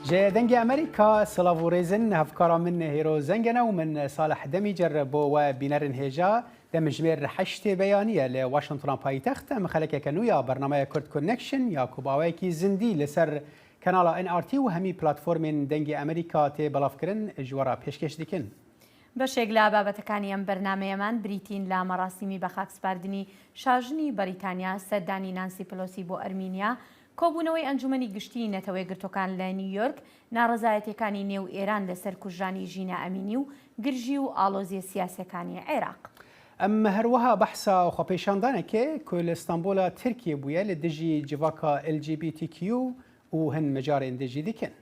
جا دنگ امریکا سلاو ریزن هفکارا من هیرو زنگنا و من صالح دمی جربو و بینرن هجا دم جمیر حشت بیانیه لواشنطن پایتخت مخلک کنویا برنامه کرد کنکشن یا کوباوی کی زندی لسر کانال NRT و همی پلتفرم دنگ امریکا تی بلاف کرن جوارا پیشکش دیکن. بەشێک لە بابەتەکانی ئەم بەرنامەیەمان بریتین لە مەراسیمی بە خاکسپاردنی شاژنی بەریتانیا سەردانی نانسی پلۆسی بۆ ئەرمینیا، کۆبوونەوەی ئەنجومەنی گشتی نەتەوەی گرتوەکان لە نیویۆرک، ناڕەزایەتیەکانی نێو ئێران لەسەر کوژرانی ژینە ئەمینی و گرژی و ئاڵۆزیە سیاسەکانی عێراق. ئەم هەروەها بەحسا خۆپێشاندانێکێ کە لە ئستانبوڵە ترکیە بووە لە دژی جڤاکە LGBTQ و هەن مەجارێن دژی دیکەن.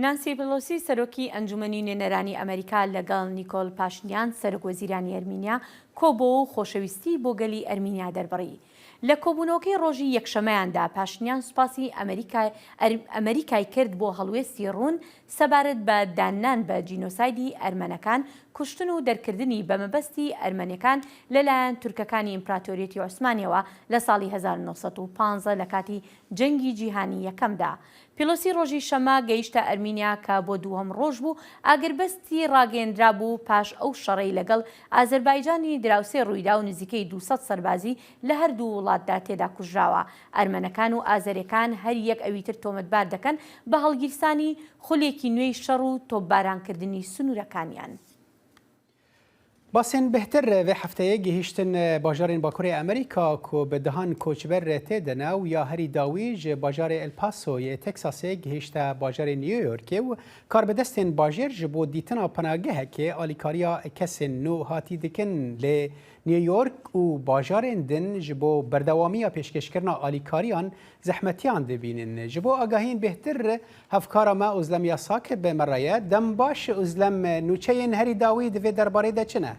نانسی پلۆسی سەرۆکی ئەنجومەنی نوێنەرانی ئەمریکا لەگەڵ نیکۆل پاشنیان سەرۆکوەزیرانی ئەرمینیا کۆبۆ و خۆشەویستی بۆ گەلی ئەرمینیا دەربڕی. لە کۆبوونەوەکەی ڕۆژی یەکشەمەیاندا پاشنیان سوپاسی ئەمریکای کرد بۆ هەڵوێستی ڕوون سەبارەت بە دانان بە جینۆسایدی ئەرمەنەکان، کوشتن و دەرکردنی بە مەبەستی ئەرمەنیەکان لەلایەن تورکەکانی ئیمپراتۆریەتی عوسمانیەوە لە ساڵی 1950 لە کاتی جەنگی جیهانی یەکەمدا. پیلۆسی ڕۆژی شەمە گەیشتە ئەرمینیا کە بۆ دووهەم ڕۆژ بوو ئاگربەستی ڕاگەیەندرا بوو پاش ئەو شەڕەی لەگەڵ ئازەربایجانی دراوسێ ڕوویدا و نزیکەی 200 سەربازی لە هەردوو وڵاتدا تێدا کوژراوە. ئەرمەنەکان و ئازەریەکان هەر یەک ئەویتر تۆمەتبار دەکەن بە هەڵگیرسانی خولێکی نوێی شەڕ و تۆپبارانکردنی سنوورەکانیان. باسن بهتر و هفته گهیشتن باجارین باکوری امریکا کو به دهان کوچبر تدنا و یا هری داویج باجار الپاسو یا تکساس گهیشت باجار نیویورک و کار به دستن باجر جبو دیتنا پناهگاه که آلیکاریا کسن نو هاتی دکن ل نیویورک و باجار دن جبو بردوامی پیشکش کردن آلیکاریان زحمتیان دبینن جبو آگاهین بهتر هفکارا ما ازلم یا ساکر به مرایه دم باش ازلم نوچین هری داوی دوی درباره ده چنه؟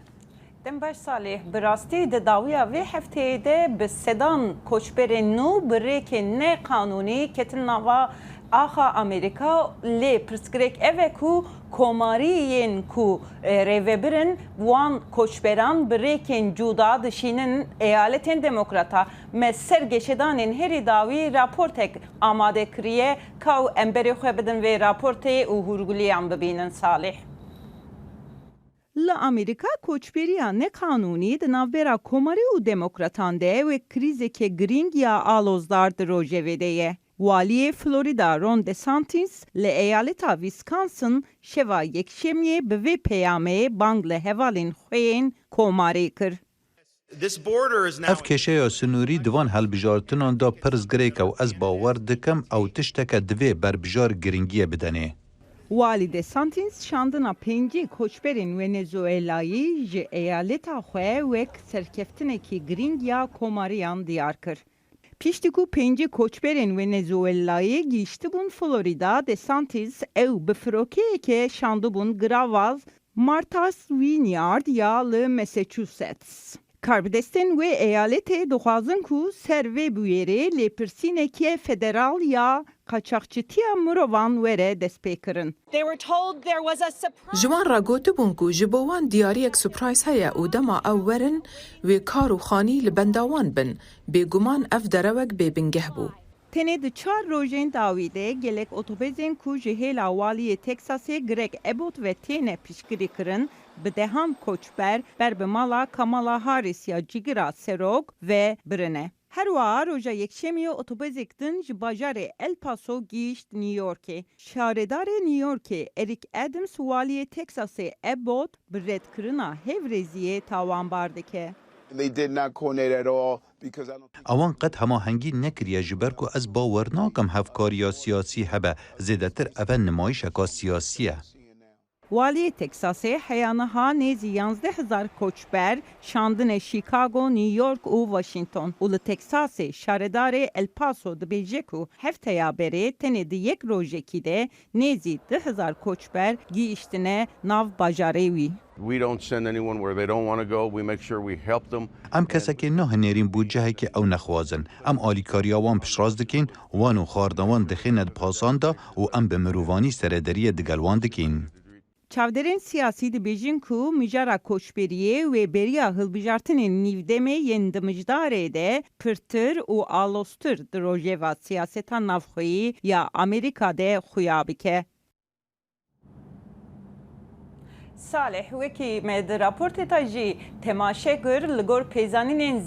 دم باش صالح براستی ده داویا وی هفته ده به سدان کوچبر نو بریک نه قانونی کتن نوا آخا امریکا لی پرسکریک اوه کو کوماریین کو ریوبرن وان کوچبران بریکن جودا دشینن ایالتین دموکراتا مسر گشدانین هری داوی راپورتک آماده کریه که امبری خواه بدن و راپورت او هرگولیان ببینن صالح. لامریکا کوچبریا نه قانونی د ناوبرا کوماری او دموکراتان ده و کریزی که گرینگ یا آلوزدار دروژه ویده والی فلوریدا رون دسانتیس لایالتا ویسکانسن شوا یکشمیه به وی پیامه بانگ لهوالین خوین کوماری کر. اف کشه سنوری دوان هلبجارتنان دا پرز گریک او از باور دکم او تشتک دوی بربجار گرینگیه بدنه. والی دسانتیس شاندنا پنجی کوچبرین ونزوئلایی ج ایالتا خواه وک سرکفتنه کی گرینگ یا کوماریان دیار کر. پیشتیکو پنجی کوچبرین ونزوئلایی گیشتی بون فلوریدا دسانتیس او بفروکه که شاندو بون گراواز مارتاس وینیارد یا لمساچوستس. کاربدستن و ایالت دخوازن کو سروی بویره لپرسینه که فدرال یا قاچاقچیتیا مروان وره دست پیکرن. جوان را گوتو بونکو جبوان دیاریک سپرایز هیا او دما او ورن و کارو خانی لبنداوان بن بگومان اف دروک ببنگه بو. تنه دو 4 روزین داویده گلک اتوبزین کو جهیل والی تکساسی گرگ ابوت و تنه پیشگیری کرن به دهان کوچبر بر به مالا کامالا هاریس یا جیگرا سروگ و برنه. هر وار روزا یکشمی اتوبزیکتن جباجار الپاسو گیشت نیویورک. شهردار نیویورک اریک ادمز والی تکساس ابوت برد کرنا هفرزیه تاوان باردکه. They did not coordinate at all because اوان قد هما هنگی نکریه جبرکو از باور ناکم هفکاریا سیاسی هبه زیدتر اول نمایش اکا سیاسیه. والی تکساسê heyaniha nêzî 11,000 koçber şandine Chicago, New York û Washington û li Teksasê şaredarê El Paso dibêje ku hefteya berê tenê di yek rojekî de nêzî 10,000 koçber gihîştine nav bajarê wî. We don't send anyone where they don't want to go. We make sure we help them. ام کسکی نه هنرین بودجه که او نخوازن ام آلیکاریا وان پشراز دکین وان و خاردوان دخیند پاسان دا و ام به مروانی سردری دگلوان دکین. Çavderên siyasî dibêjin ku mijara koçberiyê wê beriya hilbijartinên nîvdemê yên di mijdarê de pirtir û alostir di rojeva siyaseta navxweyî ya Amerîka de xuya bike. Salih wekî me di raportê ta jî temaşe kir li gor pêzanînên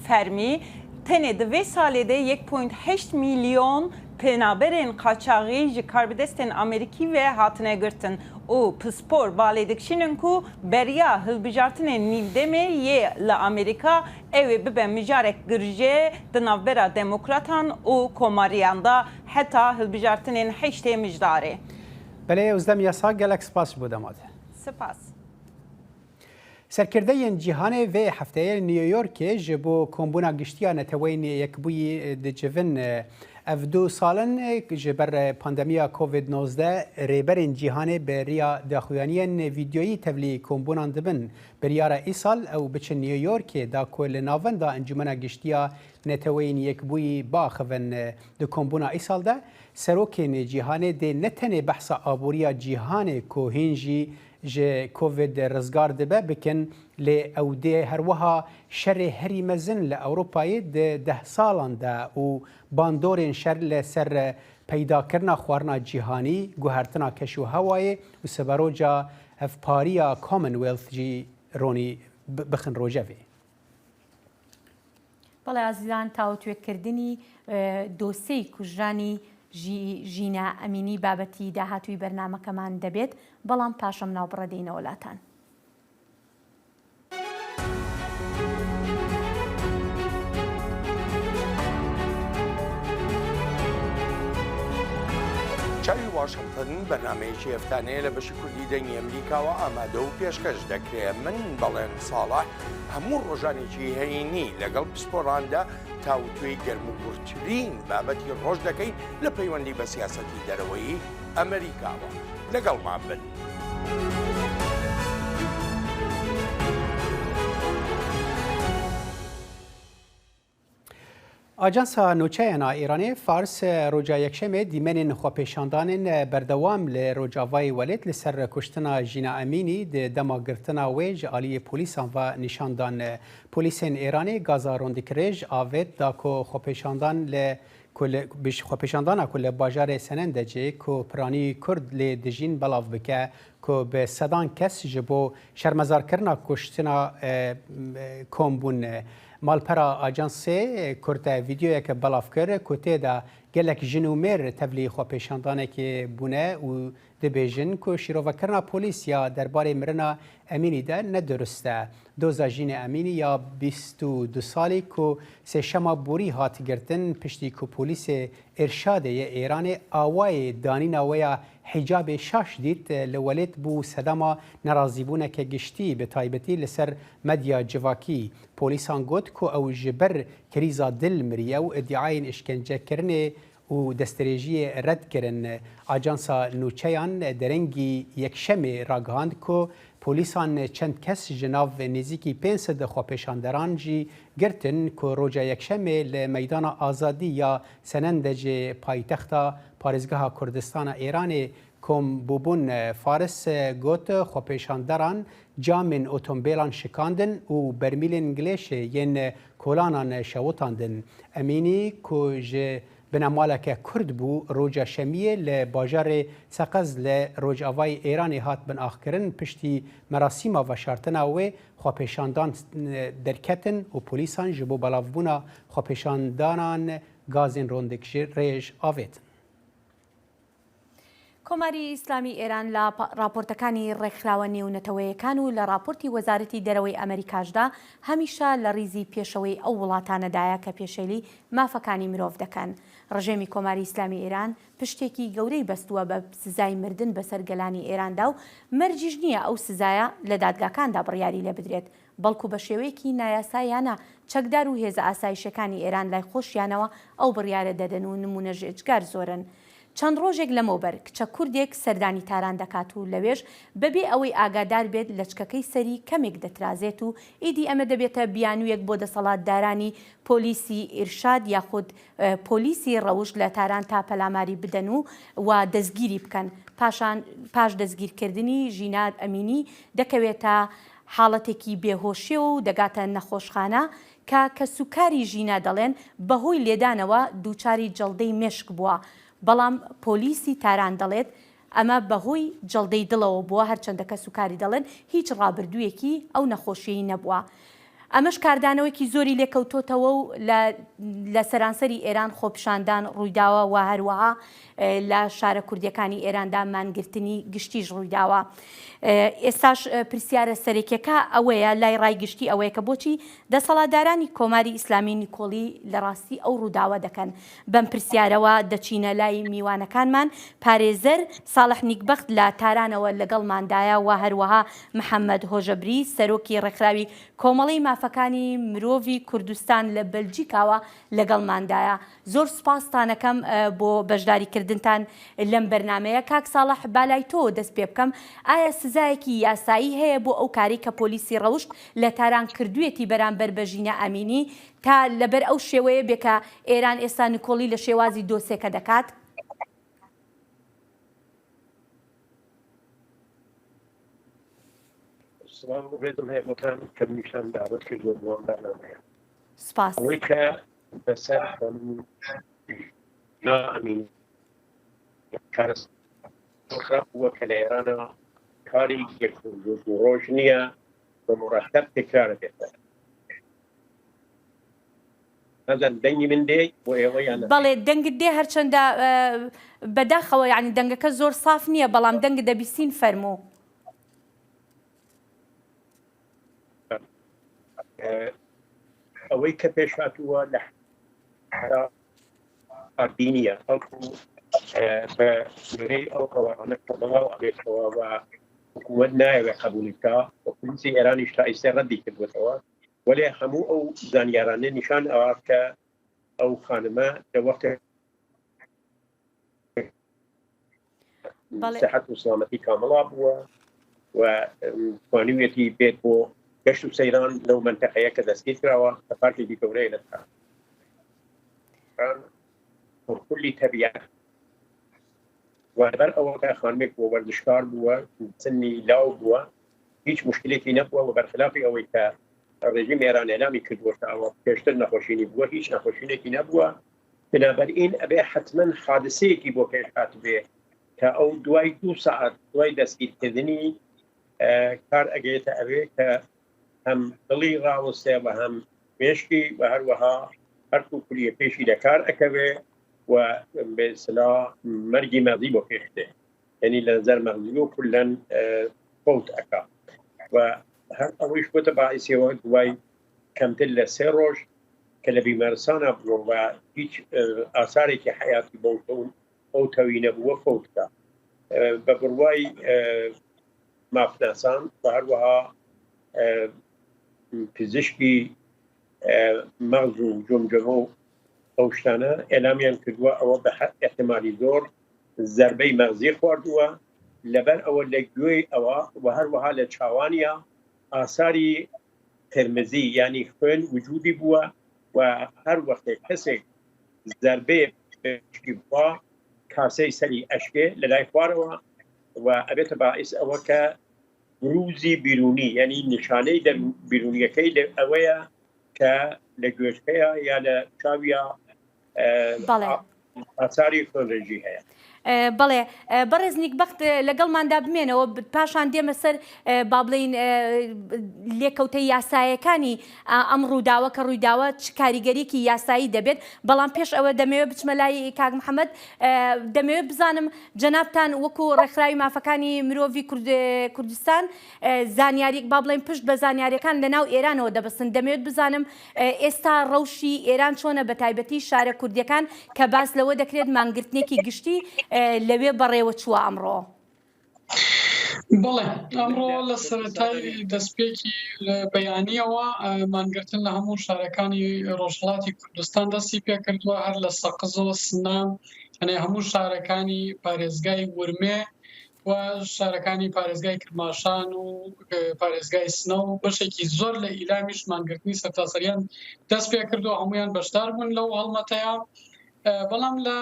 fermî tenê di vê salê de 1.8 milyon penaberên qaçaxî ji karbidestên Amerîkî ve hatine girtin û pispor balê dikişînin ku beriya hilbijartinên nîvdemê yê li Amerîka ew ê bibe mijarek girje di navbera demokratan û komariyan da heta hilbijartinên heştê mijdarê. Belê Özdem Yasa gelek spas bû demade. Spas. Serkirdeyên cîhanê vê hefteyê New Yorkê ji bo kombûna giştiya neteweyên yekbûyî dicivin ev du salin ji ber pandemiya Covid-19 rêberên cîhanê beriya daxuyaniyên vîdyoyî tevlî kombûnan dibin. Biryara îsal ew biçin New Yorkê da ku li navenda encûmena giştiya neteweyên yekbûyî baxivin di kombûna îsal de serokên cîhanê dê ne tenê behsa aboriya cîhanê ku hîn jî ji Covid rizgar dibe bikin lê ew dê her wiha şerê herî mezin li Ewropayê di 10 salan de û bandorên şer li ser peydakirina xwarina cîhanî, guhertina keş û hewayê û seberoca hevpariya Commonwealth jî ronî bixin rojevê. بەڵێ ئازیزان تاوتوێکردنی دۆسەی کوژرانی ژینە ئەمینی بابەتی داهاتووی بەرنامەکەمان دەبێت بەڵام پاشەم ناوبڕەدەینەوە وڵاتان. چاوی واشنگتن بەرنامەیەکی هەفتانەیە لە بەشی کوردی دەنگی ئەمریکاوە ئامادە و پێشکەش دەکرێت. من بەڵێن ساڵح هەموو ڕۆژانێکی هەینی لەگەڵ پسپۆڕاندا تاوتوێی گەرموگورترین بابەتی ڕۆژ دەکەین لە پەیوەندی بە سیاسەتی دەرەوەیی ئەمریکاوە. لەگەڵمان بن. Ajansa Nûçeyena Îranê Fars roja yekşemê dîmenên xwepêşandanên berdewam li Rojavayê Welêt li ser kuştina Jîna Emînî di dema girtina wê ji aliyê polîsan ve nîşan dan. Polîsên Îranê gaza rondîkirê ji avêt da ku xwepêşandan li xwepêşandana ku li bajarê Senendecê ku piranî Kurd lê dijîn belav bike ku bi sedan kes ji bo şermezarkirina kuştina kombûn. Malpera Ajansê Kurd vîdyoyeke belav kir ku tê de gelek jin û mêr tevlî xwepêşandanekê bûne û dibêjin ku şîrovekirina polîs ya derbarê mirina Emînî de nedurist e. Doza jînê Emînî ya 22 salî ku sêşema borî hat girtin piştî ku polîsê Irşadê yê Îranê awayê danîna we ya hicabê şaş dît li Welêt bû sedema nerazîbûneke giştî bi taybetî li ser medya civakî. Polîsan got ku ew ji ber krîza dil miriye û iddiayên işkencekirinê û destrêjiyê red kirin. Ajansa Nûçeyan derengî yekşemê ragihand ku polîsan çend kes ji nav nêzîkî 500 xwepêşanderan jî girtin ku roja yekşemê li meydana Azadî ya Senendecê paytexta Parêzgeha Kurdistana Îranê kombûbûn Faris got xwepêşanderan camên otomobîlan şikandin û bermîlên gilêşê yên kolanan şewitandin. Emînî ku ji بنەمالێکە کورد بوو ڕۆژە شەمیە لە باژارێ سەقەز لە ڕۆژئاوای ئێرانی هات بنئاخکردن پشتی مەراسیما ڤەشارتنا wê xwepêşandan derketin û polîsan ji bo belavbûna xwepêşandanan gazên rondekirêj avêtin. کۆماری ئیسلامی ئێران لە راپۆرتەکانی ڕێکخراوە نێونەتەوەیەکان و لە راپۆرتی وەزارەتی دەرەوەی ئەمریکاشدا هەمیشە لە ڕیزی پێشەوەی ئەو وڵاتانەدایە کە پێشێلی مافەکانی مرۆڤ دەکەن. ڕژێمی کۆماری ئیسلامی ئێران پشتێکی گەورەی بەستووە بە سزای مردن بەسەر گەلانی ئێراندا و مەرجیش نییە ئەو سزایە لە دادگاکاندا بڕیاری لێ بدرێت بەڵکو بە شێوەیەکی نایاسایانە چەکدار و هێزە ئاسایشەکانی ئێران لای خۆشیانەوە ئەو بڕیارە دەدەن و نمونە ژێجگار زۆرن. چەند ڕۆژێک لەمەوبەر کچە کوردێک سەردانی تاران دەکات و لەوێش بەبێ ئەوەی ئاگادار بێت لەچکەکەی سەری کەمێک دەترازێت و ئیدی ئەمە دەبێتە بیانوویەک بۆ دەسەڵاتدارانی پۆلیسی ئیرشاد یاخود پۆلیسی ڕەوش لە تاران تا پەلاماری بدەن و دەستگیری بکەن. پاش دەستگیرکردنی ژینات ئەمینی دەکەوێتە حاڵەتێکی بێهۆشیە و دەگاتە نەخۆشخانە کە سوکاری ژینا دەڵێن بەهۆی لێدانەوە دووچاری جەڵدەی مێشک بووە. بەڵام پۆلیسی تاران دەڵێت ئەمە بەهۆی جەڵدەی دڵەوە بووە هەرچەندە کە سوکاری دەڵێن هیچ ڕابردوویەکی ئەو نەخۆشیی نەبووە. ئەمەش کاردانەوەیکی زۆری لێکەوتۆتەوە و لە سەرانسەری ئێران خۆپشاندان ڕوویداوە و هەروەها لە شارە کوردیەکانی ئێراندا مانگرتنی گشتیش ڕوویداوە. ئێستاش پرسیارە سەرێکیەکە ئەوەیە لای ڕایگشتی ئەوەیە کە بۆچی دەسەڵاتدارانی کۆماری ئیسلامی نیکۆڵی لە ڕاستی ئەو ڕووداوە دەکەن. بەم پرسیارەوە دەچینە لای میوانەکانمان. پارێزەر ساڵح نیکبەخت لە تارانەوە لەگەڵماندایە و هەروەها محەممەد هۆژەبری سەرۆکی ڕێکخراوی کۆمەڵی مافەکانی مرۆڤی کوردستان لە بەلجیکاوە لەگەڵماندایە. زۆر سوپاستانەکەم بۆ بەشداریکردنتان لەم بەرنمەیە. کاک ساڵح بالای تۆ دەست پێ بکەم، ئایا سزایەکی یاسایی هەیە بۆ ئەو کاری کە پۆلیسی ڕەوشت لە تاران کردوێتی بەرامبەر بە ژینە ئەمینی تا لەبەر ئەو شێوەیە بێکە ئێران ئێستا نیکۆڵی لە شێوازی دۆسێکە دەکات؟ ڕێزم هەیە بۆتان کە میشان داوت کردووە بۆم بەرنامەیە. سپاس. ئەوەی کە بەسەر نائەمین کارەوە کە لە ئێرانە کاری ڕۆژ نییە بە مڕەتەب تکرارە بێتە. نەزان دەنگی من دێ بۆ ئێوە یان بەڵێ دەنگت دێ هەرچەندە بەداخەوە یعنی دەنگەکە زۆر ساف نییە بەڵام دەنگ دەبیستین فەرموو. ئەوەی کە پێش هاتووە لە ئاردینیە ئەڵکو بە سوێرەی ئەو قەوانە کە بەڵاو ئەبێتەوە و حکوومەت نایەوێت قبولیکا و پلیسی ئێرانیش تا ئێستا ڕەدی کردوێتەوە، وەلێ هەموو ئەو زانیارانە نیشان ئەوە کە ئەو خانمە لە وەختێ صحت و سلامەتی کامڵا بووە و توانیوێتی بێت بۆ گەشت و سەیران لەو منتەقەیە کە دەستگیر کراوە کە پارکێکی گەورەیە لە كلی تەبیعەت و لەبەر ئەوە کە خانمێک بۆ وەردشکار بووە سنی لاو بووە هیچ مشکلێکی نەبووە و بەرخلافی ئەوەی کە ڕێژیم ئێران ئێلامی کردووە کە ئەوە پێشتر نەخۆشینی بووە هیچ نەخۆشینێکی نەبووە. بنابەرئین ئەبێ حتمما حادثەیەکی بۆ پێش هات بێ کە ئەو دوای 2 ساعت دوای دەستگیرکردنی کار ئەگەیتە ئەوێ کە هەم دڵی ڕاوەستێ بە هەم مێشکی بە هەروەها هەرکوو کولیە پێشی دەکار ئەکەوێ و بێسلا مەرگی مەغزی بۆ پێشتێ، یعنی لە نەزەر مەغزی و کولەن فەوت ئەکا و هەر ئەوەیش بۆتە باعیسیەوە دوای کەمتر لە 3 ڕۆژ کە لە بیمارستانە بووە و هیچ ئاسارێکی حیاتی بۆ ئەو تەوی نەبووە فەوتکە بە بڕوای مافناسان و هەروەها پزیشکی مەغز و جۆمجەمە و ئەو شتانە ئێلامیان کردووە ئەوە بە احتمالی زۆر زەربەی مەغزی خواردووە لەبەر ئەوە لە گوێی ئەوە و هەروەها لە چاوانیا ئاساری قرمزی ینی خوێن وجودی بووە و هەر وەختێک کەسێک زەربەیە بووە کاسەی سەری ئەشکێ لە لای خوارەوە و ئەبێتە باعیس ئەوە کە بروزی بیرونی ینی نیشانەی بیرونیەکەی ئەوەیە کە لە گوێشکەیە یا لە چاویە ئاساری خوێنڕێژی هەیە. بەڵێ بەڕێزنیک بەخت لەگەڵماندا بمێنەوە پاشان دێمە سەر با بڵین لێکەوتەی یاسایەکانی ئەم ڕووداوە کە ڕوویداوە چ کاریگەریەکی یاسایی دەبێت بەڵام پێش ئەوە دەمەوێت بچمە لای کاک محەممەد دەمەوێت بزانم جەنابتان وەکو ڕێکخراوی مافەکانی مرۆڤی کوردستان زانیاری با بڵێن پشت بە زانیاریەکان لە ناو ئێرانەوە دەبستن دەمەوێت بزانم ئێستا ڕەوشی ئێران چۆنە بە تایبەتی شارە کوردیەکان کە باس لەوە دەکرێت مانگرتنێکی گشتی لەوێ بەڕێوە چووە ئەمڕۆ بەڵێ ئەمڕۆ لە سەرەتای دەستپێکی بەیانیەوە مانگرتن لە هەموو شارەکانی ڕۆژهەڵاتی کوردستان دەستی پێ کردووە هەر لە سەقزەوە سنە هەموو شارەکانی پارێزگای ورمێ و شارەکانی پارێزگای کرماشان و پارێزگای سنە و بەشێکی زۆر لە ئیلامیش مانگرتنی سەرتاسەریان دەست پێ کردووە هەمویان بەشدار بوون لەو هەڵمەتەیە بەڵام لە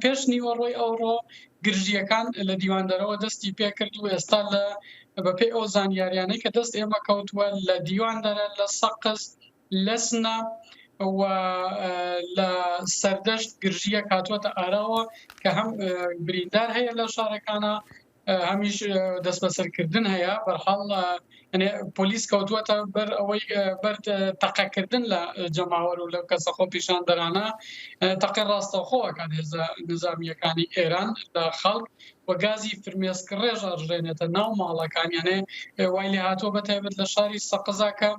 پێش نیوەڕۆی ئەوڕۆ گرژیەکان لە دیواندەرەوە دەستی پێ کرد و ئێستا لە بەپێی ئەو زانیاریانەی کە دەست ئێمە کەوتووە لە دیواندەرە لە سەقز لە سنە و لە سەردەشت گرژیە کاتوەتە ئاراوە کە هەم بریندار هەیە لە شارەکانە هەمیش دەست بەسەرکردن هەیە بەرحاڵ پۆلیس کەوتووەتە بەر ئەوەی بەر تەقەکردن لە جەماوەر و لەو کەسەخۆ پیشان دەرانە تەقی ڕاستەوخۆوەکان هێزە نظامیەکانی ئێران لە خەڵک و گازی فرمێسک ڕێژ ئەژڕێنێتە ناو ماڵەکانیانێ وای لێ هاتووە بەتایبەت لە شاری سەقزاکە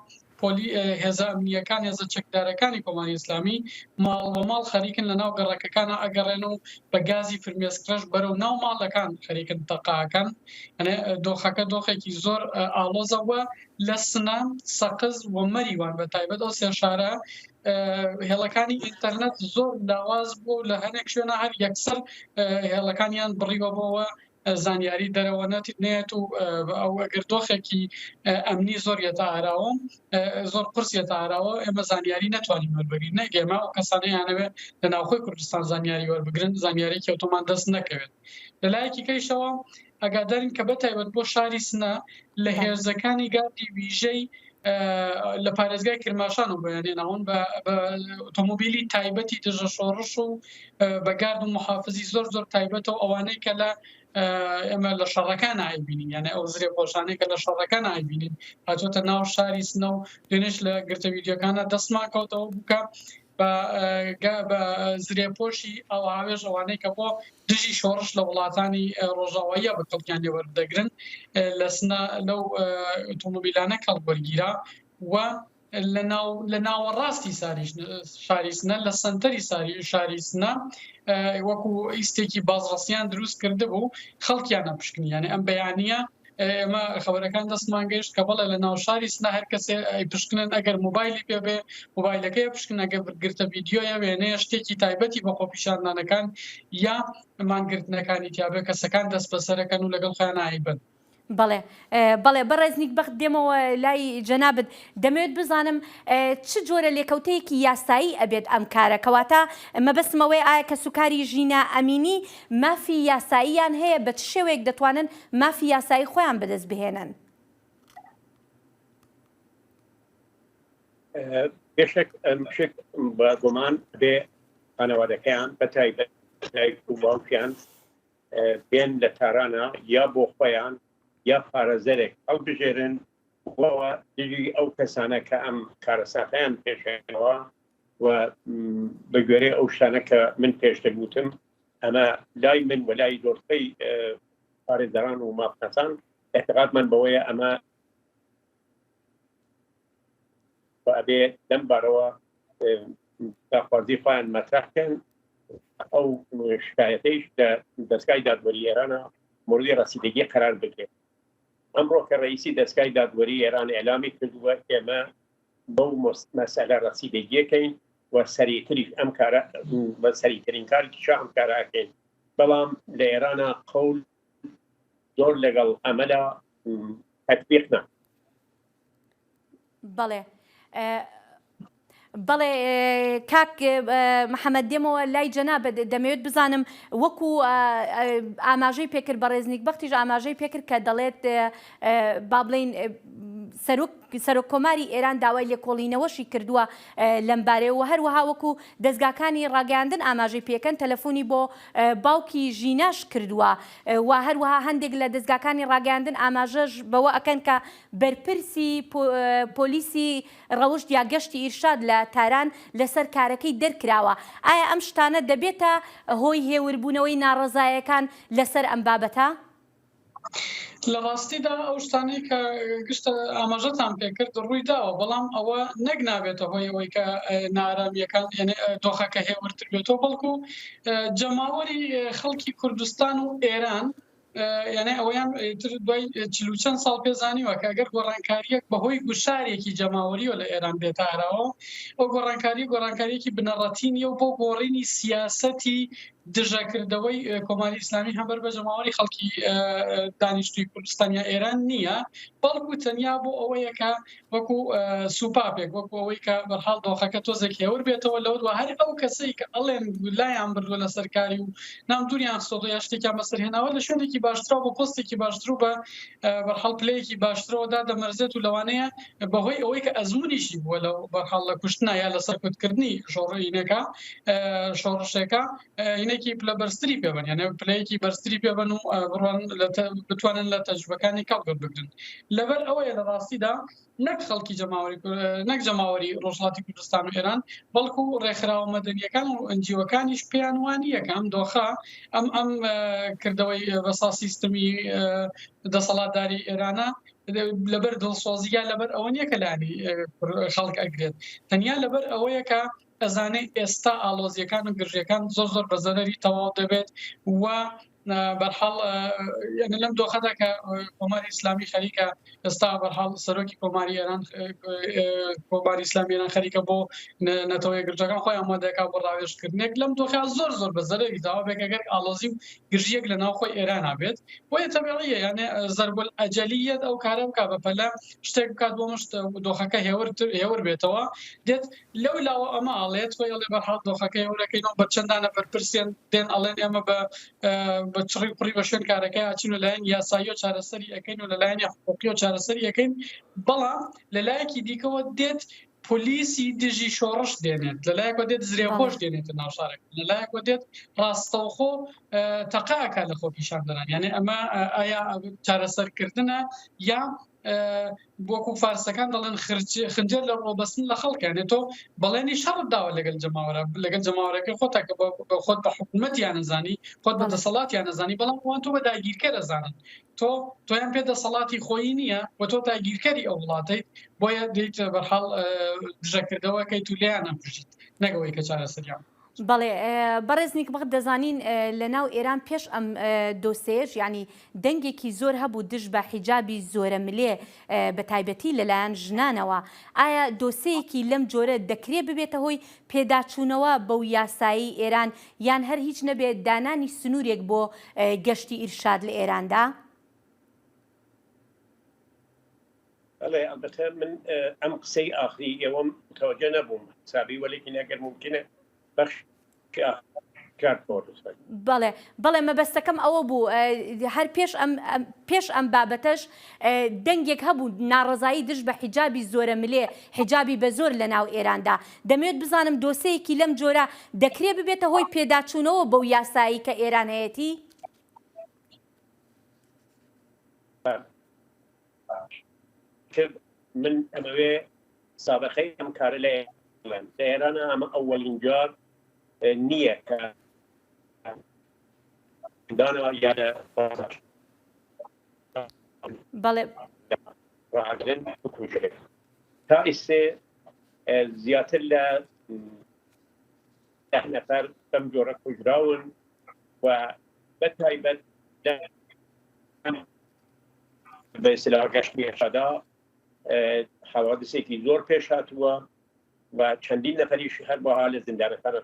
هێزە ئەمنیەکان هێزە چەکدارەکانی کۆماری ئیسلامی ماڵ بە ماڵ خەریکن لە ناو گەڕەکەکانە ئەگەڕێن و بە گازی فرمێسکرێژ بەرەو ناو ماڵەکان خەریکن تەقاکەن دۆخەکە دۆخێکی زۆر ئالۆزەوە لە سنە سەقز و مەریوان بە تایبەت ئەو سێ شارە هێڵەکانی ئینتەرنێت زۆر لاواز بوو لە هەنێک شوێنە هەر یەکسەر هێڵەکانیان بڕیوە بۆەوە زانیاری دەرەوە نێت و ئەو ئەگەر دۆخێکی ئەمنی زۆر یەتە ئاراوە زۆر قرس یەتە ئاراوە ئێمە زانیاری نەتوانین وەربگرین نەگەێمە ئەو کەسانەیانەوێت لە ناوخۆی کوردستان زانیاری وەربگرن زانیارێکی ئۆتۆمان دەست نەکەوێت لەلایەکی کەیشەوە ئەگادارین کە بەتایبەت بۆ شاری سنە لە هێرزەکانی گاردی ویژەی لە پارێزگای کرماشان و بەیانێناون بە ئۆتۆمۆبیلی تایبەتی دژە شۆڕش و بە گارد و محافزی زۆر تایبەتەوە ئەوانەی کە لە ئێمە لە شەڕەکان ئایبینین یعنی ئەو زرێ پۆشانەی کە لە شەڕەکان ئایبینین هاتوۆتە ناو شاری سنە و دوێنێش لە گرتە ویدیۆکانە دەستمان کەوتەوە بکە بە زرێپۆشی ئەو هاوێژ ئەوانەی کە بۆ دژی شۆڕش لە وڵاتانی ڕۆژاواییە بە کەڵکیان لێوەردەگرن لە سنە لەو ئۆتۆمۆبیلانە کەڵوەرگیرا و لە ناوەڕاستی شاری سنە لە سنتەری شاری سنە وەکو ئیستێکی بازڕستیان دروست کرده بوو خەڵکیان نەپشکنی یعنی ئەم بەیانیە ئێمە خەبەرەکان دەستمان گەیشت کە بەڵێ لە ناو شاری سنە هەر کەسێ پشکنن ئەگەر موبایلی پێبێ موبایلەکەی پشکن ئەگەر گرتە ڤیدیۆیە وێنەیە شتێکی تایبەتی بە خۆپیشاندانەکان یا مانگرتنەکانی تیابێ کەسەکان دەست بەسەرەکەن و لەگەڵ خۆیان ئایبن بەڵێ بەڕێزنیک بەخت دێمەوە لای جەنابەت دەمەوێت بزانم چ جۆرە لێکەوتەیەکی یاسایی ئەبێت ئەم کارە کەواتە مەبەستمەوەی ئایا کە سوکاری ژینە ئەمینی مافی یاساییان هەیە بە چ شێوەیەک دەتوانن مافی یاسایی خۆیان بەدەست بهێنن پێشێک بە گومان بێ خانەوادەکەیان بە تایبەت و باوکیان بێن لە تارانە یا بۆ خۆیان یا پارێزەرێک هەڵبژێرن بۆەوە دژی ئەو کەسانە کە ئەم کارەساتیان پێشێنەوە و بە گوێرەی ئەو شتانە کە من پێشتر گوتم ئەمە لای من و لای دۆستەی پارێزەران و مافنەسان اعتقادمان بەوەیە ئەمە ئەبێ لەم بارەوە داخوازی خۆیان مەترەحکەن ئەو شکایەتەیش لە دەستگای دادوەری ئێرانە موردی ڕەسیدەگی قرار بگرێت ئەمڕۆ کە ڕئیسی دەستگای دادوەری ئێران ئێلامی کردووە ئێمە بەو مەسەلە ڕەسیدەگیەکەین و سەریعتریش ئەم کارە بە سەریعترین کارێکیش ئەم کارەکەین بەڵام لە ئێرانە قەول زۆر لەگەڵ ئەمەدا تەطبیق ناکرێت. بەڵێ کاک محەممەد دێمەوە لای جەنابەت دەمەوێت بزانم وەکو ئاماژەی پێکرد بە ڕێزنیک بەختیش ئاماژەی پێکرد کە دەڵێت با بڵین سەرۆک کۆماری ئێران داوای لێکۆڵینەوەشی کردووە لەمبارەوە هەروەها وەکو دەستگاکانی ڕاگەاندن ئاماژەی پێکەن تەلەفۆنی بۆ باوکی ژیناش کردووە و هەروەها هەندێک لە دەستگاکانی ڕاگەاندن ئاماژەش بەوە ئەکەن کە بەرپرسی پۆلیسی ڕەوشت یا گەشتی ئیرشاد لە تاران لەسەر کارەکەی دەرکراوە. ئایا ئەم شتانە دەبێتە هۆی هێوربوونەوەی ناڕەزایەکان لەسەر ئەم بابەتە؟ لە ڕاستیدا ئەو شتانەی کە گشتە ئاماژەتان پێکرد ڕووی داوە، بەڵام ئەوە نەک نابێتە هۆی ئەوەی کە نارامیەکان دۆخەکە هێورتر بێتەوە، بەڵکو جەماوەری خەڵکی کوردستان و ئێران یعنی ئەویان دوای چلوچەند ساڵ پێزانیوە کە ئەگەر گۆڕانکاریەک بەهۆی گوشارێکی جەماوەریەوە لە ئێران بێتارەوە، ئەو گۆڕانکاریەکی بنەڕەتی نیە و بۆ گۆڕینی سیاسەتی دژەکردەوەی کۆماری ئیسلامی هەمبەر بە جەماوەری خەڵکی دانیشتووی کوردستانیا ئێران نییە، بەڵکو تەنیا بۆ ئەوەیەکە وەکو سوپاپێک، وەکو ئەوەی کە بەرحاڵ دۆخەکە تۆزێک هێور بێتەوە لەوە هەر ئەو کەسەی کە ئەڵێن لایان بردووە لە سەرکاری و نام دووریان سۆدە یا شتێکیان بەسەرهێناوە لە شوێنێکی باشترەوە بە پۆستێکی باشتر و بە بەرحاڵ پلەیەکی باشترەوەدا دەمەرزێت و لەوانەیە بەهۆی ئەوەی کە ئەزمونیشی بووە لە بەرحاڵ لە کوشتنا یا لەسەر کوتکردنی شۆڕینەکە شۆڕشێکە هینێکی پلە بەرزتری پێبن، یانە پلەیەکی بەرزتری پێبن و بڕوان بتوانن لە تەجربەکانی کاڵگەر بگرن. لەبەر ئەوەیە لە ڕاستیدا نەک خەڵکی نەک جەماوەری ڕۆژهەڵاتی کوردستان و ئێران، بەڵکو ڕێکخراوە مەدەنیەکان و ئەنجیوەکانیش پێیان وانییە کە ئەم دۆخە ئەم کردەوەی بەسا سیستمی دەسەڵاتداری ئێرانە لەبەر دڵسۆزیە لەبەر ئەوە نییە کە لانی خەڵک ئەگرێت، تەنیا لەبەر ئەوەیە کە ئەزانەی ئێستا ئالۆزیەکان و گرژیەکان زۆر بە زەرەری تەواو دەبێت و بەرحاڵ لەم دۆخەدا کە کۆماری ئیسلامی خەریکە ئێستا بەرحاڵ سەرۆکی کۆماری ئێران کۆماری ئیسلامی ئێران خەریکە بۆ نەتەوەی گرجەکان خۆی ئامادەکە بۆ ڕاوێژکردنێک لەم دۆخە زۆر بە زەرەری تەواو بێت ئەگەر ئالۆزی و گرژیەک لە ناو خۆی ئێران بێت بۆیە تەبیعیە یانێ زەربەل ئەجەلیەت ئەو کارە بکە بەپەلە شتێک بکات بۆ مشت دۆخەکە هێور بێتەوە دێت لەو لاوە ئەمە ئاڵێت وی ئەڵێ بەرحاڵ دۆخەکە هێورەکەینەوە بە چەندانە بەرپرسیان دێن ئەڵێن ئێمە بە چڕی پڕی بە شوێن کارەکەی ئاچین و لایەن یاسایی و چارەسەری ئەەکەین و لەلایەنی حقوقی و چارەسەری ئەەکەین، بەڵام لەلایەکی دیکەوە دێت پۆلیسی دژی شۆڕش دێنێت، لەلایەکەوە دێت زرێخۆش دێنێتە ناو شارێک، لەلایەکەوە دێت ڕاستەوخۆ تەقاکە لە خۆ پیشاندەران، یعنی ئەمە ئایا چارەسەرکردنە یا بۆکو فارسەکان دەڵێن خنجەر لە ڕۆبەستن لە خەڵکانێت تۆ بەڵێنی شەڕت داوە لەگەڵ جەماوەرەکەی خۆتاکە خۆت بە حکوومەتیان نەزانی، خۆت بە دەسەڵاتیان نەزانی، بەڵام وان تۆ بە داگیرکە دەزانن، تۆیان پێ دەسەڵاتی خۆی نییە و تۆ داگیرکەری ئەو وڵاتیت، بۆیە دەیت بەرحاڵ دژەکردەوەکەیت و لێیان نەبژیت نەگەوەی کە چارەسەریان. بەڵێ بەڕێزنیک بەخت دەزانین لە ناو ئێران پێش ئەم دۆسێژ ینی دەنگێکی زۆر هەبوو دژ بە حیجابی زۆرە ملێ بە تایبەتی لەلایەن ژنانەوە، ئایا دۆسەیەکی لەم جۆرە دەکرێت ببێتە هۆی پێداچوونەوە بەو یاسایی ئێران یان هەر هیچ نەبێت دانانی سنوورێک بۆ گەشتی ئیرشاد لە ئێراندا؟ بەڵێ ئەلبەتە من ئەم قسەی ئاخری ئێوەم متەوەجە نەبووم حسابی وەلێکی نەگەر ممکنە بەخش بەڵێ مەبەستەکەم ئەوە بوو هەر پێش ئەم بابەتەش دەنگێک هەبوو ناڕەزایی دژ بە حیجابی زۆرە ملێ حیجابی بە زۆر لە ناو ئێراندا، دەمەوێت بزانم دۆسەیەکی لەم جۆرە دەکرێت ببێتە هۆی پێداچوونەوە بەو یاسایی کە ئێران هەیەتی؟ من ئەمەوێ سابقەی ئەم کارە لە ئێرانە ئەمە ئەوەلین جار نییە کە دانەوە یادە ڕاگرن بکوژێت تا ئێستێ زیاتر لە 10 نەفەر بەم جۆرە کوژراون و بەتایبەت بە ئیستیلاح گەشتی ئێرشادا حەوادثێکی زۆر پێش هاتووە و چەندین نەفەریشی هەر بۆها لە زیندانەکانە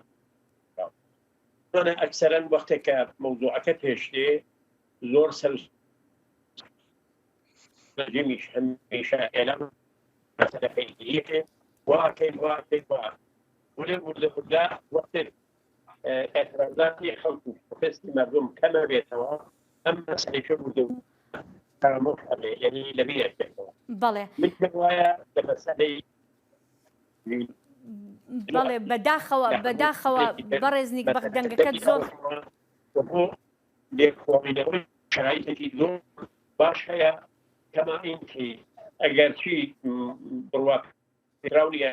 أنا أكثرا وقتك موضوعك تشتي زور سلس جميش هميشة إعلام مثلا حيثية واكل ولا وقت اعتراضات يخلطوا فست مردم كما بيتوا أما سيشوفوا كلامه يعني لبيع بەڵێ من وایە لە مەسەلەی بەڵێ بەداخەوە بەڕێزنیک بە دەنگەکەت زۆر بۆ لێکۆڵینەوەی شرایطێکی زۆر باش هەیە کەما ئینکی ئەگەرچی بڕواکراونیە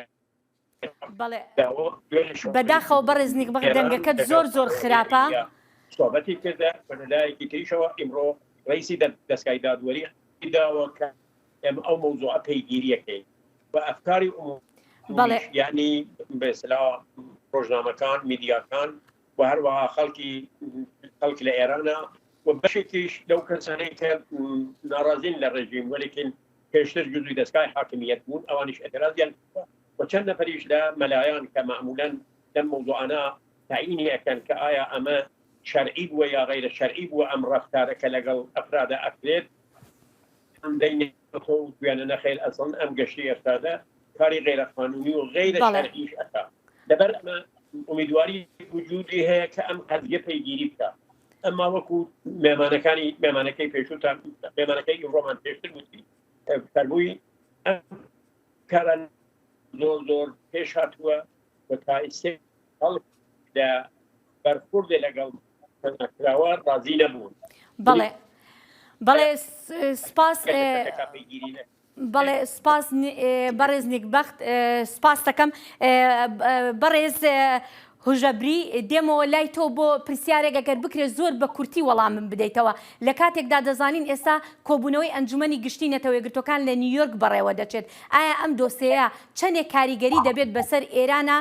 بەڵێ بەداخەوە بەڕێزنیک بە دەنگەکەت زۆر خراپە صحبەتی کردە بەلایەکی تریشەوە ئیمڕۆ ڕئیسی دەستگای دادوەری داوە کە ئێمە ئەو مەوزوعە پەیگیریەکەین و ئەفکاری بەڵێ یعنی بەسلا ڕۆژنامەکان میدیاکان و هەروەها خەڵکی لە ئێرانە و بەشێکیش لەو کەسانەی کە ناڕازین لە ڕێژیم وەلیکن پێشتر جزوی دەستگای حاکمیەت بوون ئەوانیش ئەترازیان و چەند نەفەریش لە مەلایان کە معمولاً لەم مەوزوعانە تعینی ئەکەن کە ئایا ئەمە شەرعی بووە یا غیرە شەرعی بووە ئەم ڕەفتارەکە لەگەڵ ئەفرادە ئەکرێت ئەم دەینێ خۆ توێنە نەخێر ئەسڵ ئەم گەشتی ئێستادە کاری غیرە قانونی و غیرە شەرعیش ئەکا لەبەر ئەمە ئومیدواری وجودی هەیە کە ئەم قەزیە پەیگیری بکە ئەمما وەکو مێمانەکەی پێشووتان مێمانەکەی ڕۆمان پێشتر وتی فەرمووی ئەم کاران زۆر پێش هاتووە و تا ئێستا خەڵک لە بەرخوردێ لەگەڵ کراوە ڕازی نەبوون بەڵێ سپاس بەڵێ سپاس بەڕێزنیک بەخت سپاس دەکەم بەڕێز هوژەبری دێمەوە لای تۆ بۆ پرسیارێک ئەگەر بکرێت زۆر بە کورتی وەڵامم بدەیتەوە لە کاتێکدا دەزانین ئێستا کۆبوونەوەی ئەنجومەنی گشتی نەتەوە یەکگرتوەکان لە نیویۆرک بەڕێوە دەچێت ئایا ئەم دۆسەیە چەندێک کاریگەری دەبێت بەسەر ئێرانە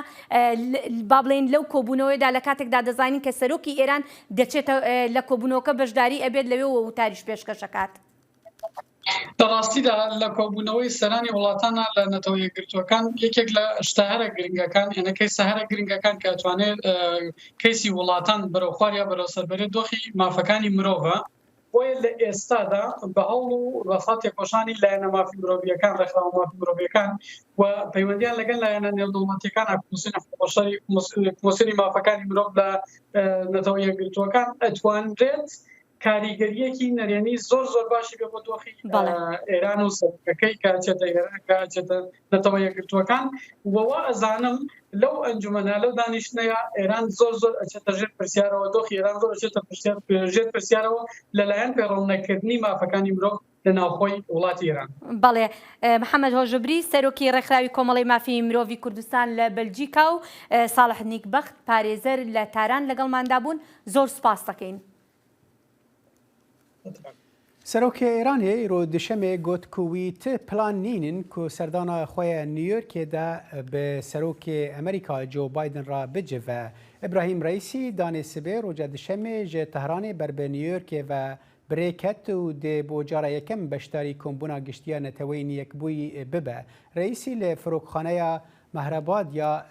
با بڵێن لەو کۆبوونەوەیدا لە کاتێکدا دەزانین کە سەرۆکی ئێران دەچێتە لە کۆبوونەوەکە بەشداری ئەبێت لەوێەوە وتاریش پێشکەشەکات بەڕاستیدا لە کۆبوونەوەی سەرانی وڵاتانە لە نەتەوە یەکگرتوەکان یەکێک لە شتەهرە گرنگەکان ئێنەکەی سەهرە گرنگەکان کە ئەتوانێت کەیسی وڵاتان بەرەو خواریا بەرەو سەربەرێت دۆخی مافەکانی مرۆڤە بۆیە لە ئێستادا بە هەوڵ و ڕەسات تێکۆشانی لایەنە مافی مرۆڤیەکان ڕێکخراوە مافی مرۆڤیەکان و پەیوەندیان لەگەڵ لایەنە نێودەوڵەتیەکان کۆمسیۆنی مافەکانی مرۆڤ لە نەتەوە یەکگرتوەکان ئەتوانرێت کاریگەریەکی نەرێنی زۆر باشی بێ بۆ دۆخی ئێران و سەرەکەی کاچێتە نەتەوە یەکگرتوەکان وەوە ئەزانم لەو ئەنجومەنە لەو دانیشتنەیە ئێران زۆر ئەچێتە ژێر پرسیارەوە دۆخی ئێران زۆر ئەچێتە ژێر پرسیارەوە لەلایەن پەیڕەونەکردنی مافەکانی مرۆڤ لە ناوخۆی وڵاتی ئێران. بەڵێ محەممەد هۆژبری سەرۆکی ڕێکخراوی کۆمەڵی مافی مرۆڤی کوردستان لە بەلجیکا و ساڵح نیکبەخت پارێزەر لە تاران لەگەڵماندا بوون زۆر سپاس دەکەین. سەرۆکی ئێرانê îro dişemê got ku wî ti plan nînin ku serdana xwe ya New Yorkê de bi serokê Amerîka Joe Biden ra bicive. İbrahim Reîsî danê sibê roja dişemê ji Tehranê ber bi New Yorkê ve birêk ket û dê bo cara yekem beşdarî kombûna giştiya neteweyî yekbûyî bibe. Reîsî li firokxaneya Mehrabad ya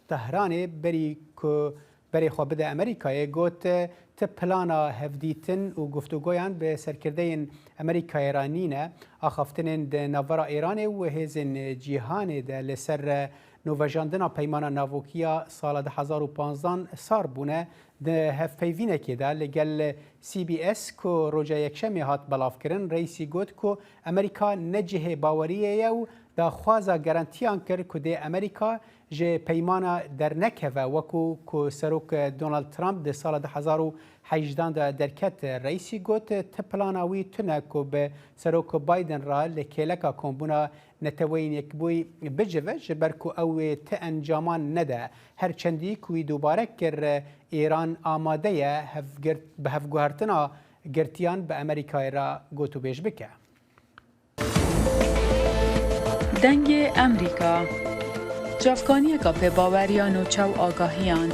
Tehranê berî ku berê xwe bide Amerîkayê got ti plana hevdîtin û guftûgoyan bi serkirdeyên Amerîkayê ra nîne axaftinên di navbera Îranê û hêzên cîhanê de li ser nûvejandina peymana navokiya sala 2015 sar bûne di hevpeyvînekê de li gel CBS ku roja yekşemê hat belavkirin Reîsî got ku Amerîka ne cihê baweriyê ye û daxwaza garantiyan kir ku dê Amerîka ji peymana dernekeve wekû ku serok Donald Trump di sala 2018 de derket. Reîsî got ti plana wî tune ku bi serok Biden ra li kêleka kombûna neteweyîn yekbûyî bicive ji ber ku ew ê ti encaman nede. Her çendî ku wî dubare kir Îran amade ye bi hevguhertina girtiyan bi Amerîkayê ra gotûbêj bike. دنگ امریکا جافکانی کا په باوریان و چو آگاهیان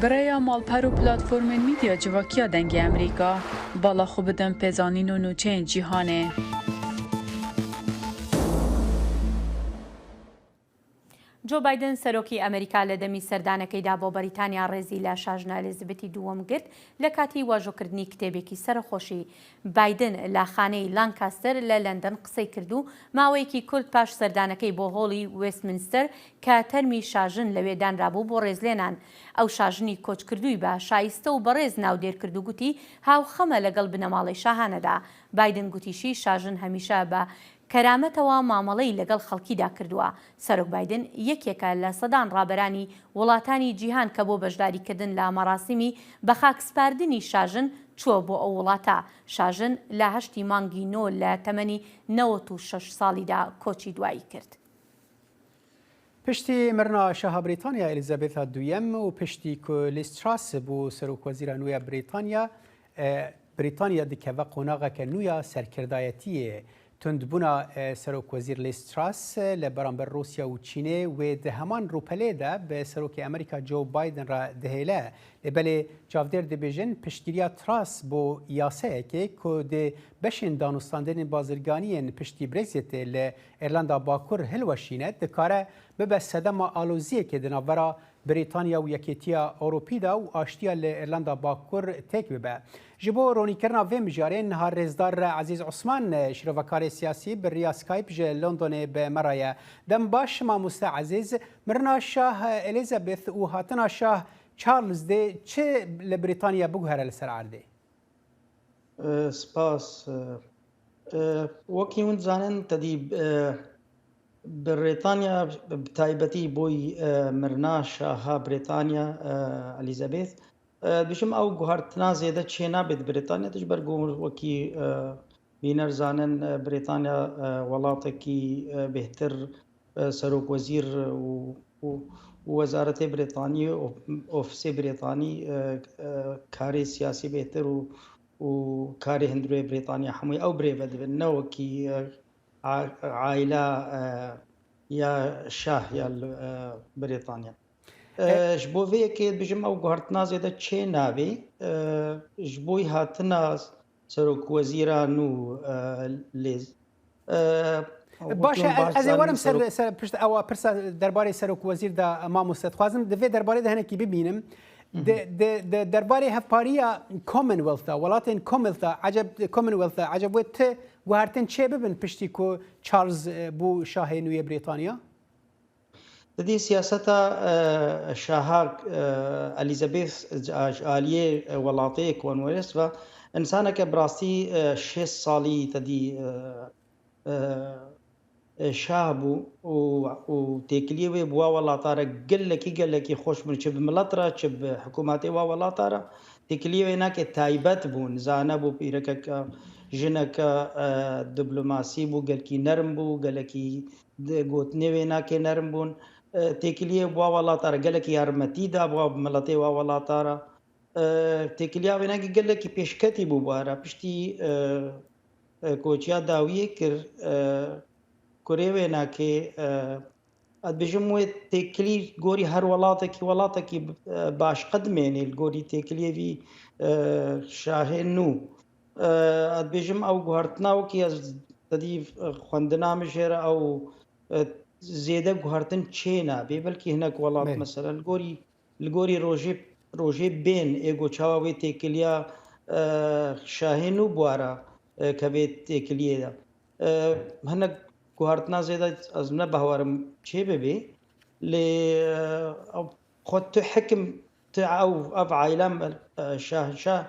برای مالپر و پلاتفورم میدیا جواکیا دنگ امریکا بالا خوبدن پزانین و نوچین جیهانه جۆ بایدن سەرۆکی ئەمریکا لە دەمی سەردانەکەیدا بۆ بەریتانیا ڕێزی لە شاژنە ئەلیزابێتی دووەم گرت لە کاتی واژۆکردنی کتێبێکی سەرخۆشی. بایدن لە خانەی لانکاستەر لە لەندەن قسەی کرد و ماوەیەکی کورت پاش سەردانەکەی بۆ هۆڵی وێستمینستەر کە تەرمی شاژن لەوێدانرابوو بۆ ڕێزلێنان. ئەو شاژنی کۆچکردووی بە شایستە و بەڕێز ناودێر کرد و گوتی هاوخەمە لەگەڵ بنەماڵی شاهانەدا. بایدن گوتیشی شاژن هەمیشە بە کەرامەتەوە مامەڵەی لەگەڵ خەڵکیدا کردووە. سەرۆک بایدن یەکێکە لە سەدان ڕابەرانی وڵاتانی جیهان کە بۆ بەشداریکردن لە مەراسیمی بە خاکسپاردنی شاژن چووە بۆ ئەو وڵاتە. شاژن لە 8 مانگی نۆ لە تەمەنی 96 ساڵیدا کۆچی دوایی کرد. پشتی مرنا شاها بریتانیا ئەلیزابێتا دوویەم و پشتی کۆ لیز تراس بوو سەرۆکوەزیرە نوێیە بریتانیا دکەوە قۆناغەکە نوێیە سەرکردایەتیە. تندبوونا سەرۆکوەزیر لیز تراس لە بەرامبەر رووسیا و چینێ وێ دە هەمان ڕووپەلێدا بە سەرۆکی ئەمریکا جۆ بایدن را دەهێلە. لێبەلێ چاودێر دەبێژن پشتگیریە تراس بۆ یاسەیەکێ کۆ دێ بەشێن دانوستاندنên بازرگانیên پشتی برێکزیتê لە ئێرلندا باکوور هەلوەشینە دکارە ببە سەدەما ئالۆزیەکێ di navbera بریتانیا و یەکێتیە ئەوروپیدا و ئاشتیا لە ئێرلندا باکوور تێک ببە. ji bo ronîkirina vê mijarê niha rêzdar Ezîz Osman şîrovekarê siyasî bi riya Skype ji Londonê bi me re ye. Dem baş mamoste Ezîz, mirina Şah Elizabeth û hatina Şah Charles dê çi li Brîtanya biguhere li ser erdê? Spas. Wekî hûn dizanin tedî بريطانيا بتايبتي بوي مرنا شاها بريطانيا اليزابيث بشم او جوهرتنا زيادة شينا بيت بريطانيا تجبر وكي بينر زانن بريطانيا ولاتكي بهتر سروك وزير ووزارة بريطانيا اوفيسي بريطاني كاري سياسي بهتر وكاري هندروي بريطانيا حموي او بريفد وكي عائلة يا شاه يا بريطانيا جبوفي كي بجمع وقهرتنا زيادة تشي نابي جبوي هاتنا سروك وزيرا نو ليز باشە ئەز ێ وەرم پشت ئەوە پرسە دەربارەی سەرۆک وەزیر دا مامۆستا دخوازم دەبێت دەربارەی هەنێکی ببینم دەربارەی هەفپاریە کۆمنوێلتا وڵاتên کۆمنوێلتا عەجەب وێت گوهارتن چێ ببن پشتی کۆ چارلز بوو شاهێ نوێ بریتانیا؟ دەدی سیاسەتە شاها ئەلیزابێث ئالیێ وڵاتەیە کۆنوەرست و ئینسانەکە بڕاستی 6 ساڵی تەدی شاه بوو و تێکلیە وێ بووە وڵاتارە گەلێکی خۆش بن چ بمڵەترە چ حکوومەتی وا وڵاتارە تێکلیێ ناکێت تایبەت بوون زانە بوو پیرەکە ژنەکە دیبلۆماسی بوو گەلکی نەرم بوو گەلێکی گوتنێوێ ناکێ نەرم بوون تێکلیە بووە وڵاتارە گەلێکی یارمەتیدا بووە بمەڵەتی وا وڵاتارە تێکلیا وێناگی گەلێکی پێشکەتی بوو بوارە پشتی کۆچیا داویە کرد کورێوێ ناکێ ئەدبژم وێ تێکلی گۆری هەر وڵاتێکی باش قەدمێنێ گۆری تێکلێوی شاهێن و ئەدبێژم ئەو گوهارتناوەکی دەدی خوێندنامژێرە ئەو زێدە گوهارتن چێنا بێ بەلکی هەنێک وڵات مەسەرە لە گۆری ڕۆژێ بێن ئێگۆ چاوێ تێکلیا شاهێن و بوارە کە بێت تێکلیێدا هەنێک گوهارتنا زێدە ئەز منە بەهوارم چێ ببێ لێ خۆت تو حکم ئەو عایلام شاهنشاه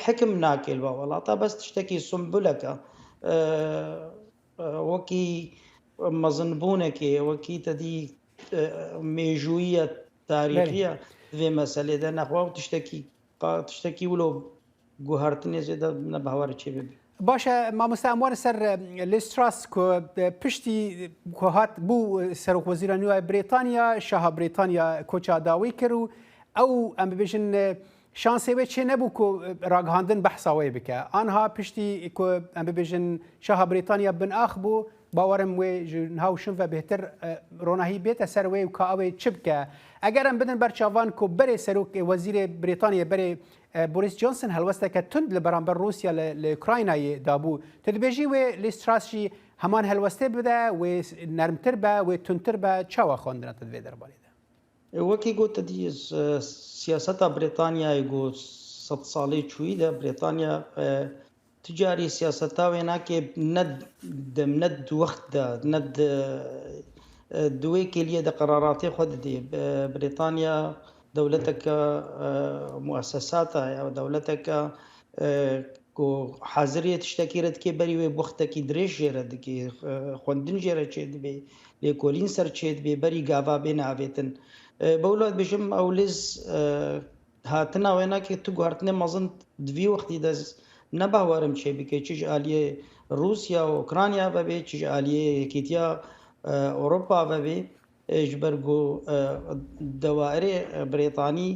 حکم ناکێل بە وڵاتە بەس شتێکی سمبولەکە وەکی مەزنبوونێکێ وەکی تەدی مێژوویە تاریخیە vê meselêde nexwe tiştekî wilo guhartinê zêde ne bawer çê bibî. Başe mamoste em warin ser Liz Truss ku piştî ku hat bû Serokvezîra nû ya Brîtanya, Şaha Brîtanya koça dawî kir û ew em bibêjin şansê wê çê nebû ku ragihandin behsa wê bike. Anha piştî ku em bibêjin Şaha Brîtanya bin ax bû باورم وی هاوشن و بهتر روناهی بیت سر وی و کاوی چپ که اگر هم بدن برچاوان کو بره سروک وزیر بریتانیا بره بوریس جانسون هلوسته که تند لبرانبر روسیا لاوکراینای دابو تدبیجی و لیستراسشی همان هلوسته بده و نرمتر به و تونتر به چاوا خواندن تدوی درباره ده وەکی گوتە دی سیاسەتا بریتانیا گو 100 ساڵی چوویدا بریتانیا تجاری سیاسەتا وێناکێ نەد وەختدا نەد دوێ کلیە دە قەراراتی خۆ دەدێ بریتانیا دەولەتەکە مؤسساتە یا دەولەتەکە حاضریت شتێکیرت کێ بەری وێ وەختێکی درێژ ژێرە دەکێ خوێندن ژێرە چێت بێ لێکۆلین سەر چێت بێ بەری گاوا بێ ناوێتن بەولات بژم ئەو لێز هاتنا وێناکێ تو گواردنێ مەزن دوی وەختی دەست نەباوەرم چێ بکەی چیش ئالیە رووسیا و ئۆکرانیا بەبێ چیش ئالیە یەکێتیا ئەوروپا بەبێ ji ber ku dewayerê Brêtanî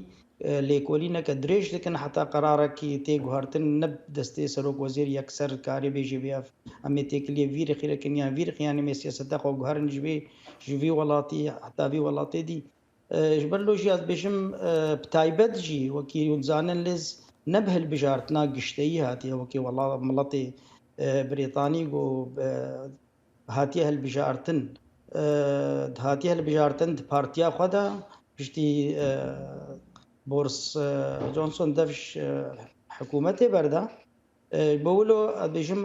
lêkolîneke dirêj dikin heta qerarekî tê guhartin ne destê Serokwezîr yekser karê bê ji vê em ê têkiliyê vî rixîrekin yan vî rixiyanê mê siyaseta xwe guherin ji vî welatî heta vî welatê dî ji ber lo jî ez bêjim bi taybet jî wekî zanin lêz ne bi hilbijartina gişteyî hatiye wekî miletê Brêtanî got hatiye hilbijartin هاتیه البجارتن پارتیا خدا پشتی بورس جونسون دفش حکومت بردا بقولوا بيجم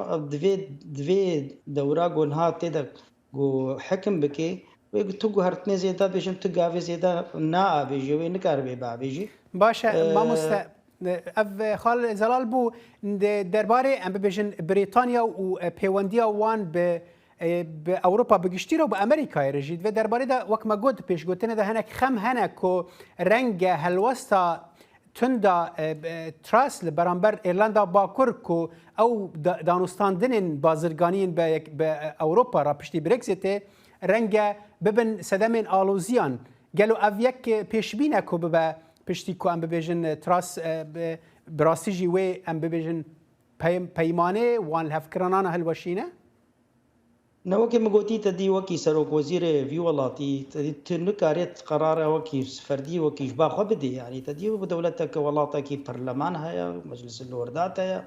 دوی دورا گونها تدا گو حکم بکی و تو گهرتنی زیاده بيجم تو گاوی زیاده نا بيجي و نکار بی با بيجي باشه ما اف خال زلال بو درباره ام بيجن بريطانيا و پیوندیا وان به بأوروبا بگشتی رو به امریکا رجید و درباره دا وقت گود پیش گوتنه ده هنک خم هنک و رنگ هلوستا تندا تراس برانبر ایرلندا باکر کو او دانستاندن بازرگانین به اوروپا را پشتی برگزیت رنگ ببن صدمین آلوزیان گلو او یک پیشبینه کو به پشتی کو ام ببیجن تراس براسیجی و ام ببیجن پیمانه وان هفکرانان هلوشینه نەوەکی مگوتی تدی وەکی سەرۆکوەزیرە وی وڵاتی نکارێت قەرارە وەکی فەردی وەکیش باخوا بدێ ینی تدی بە دەولەتەکە وڵاتێکی پەرلەمان هەیە مەجلس لۆردات هەیە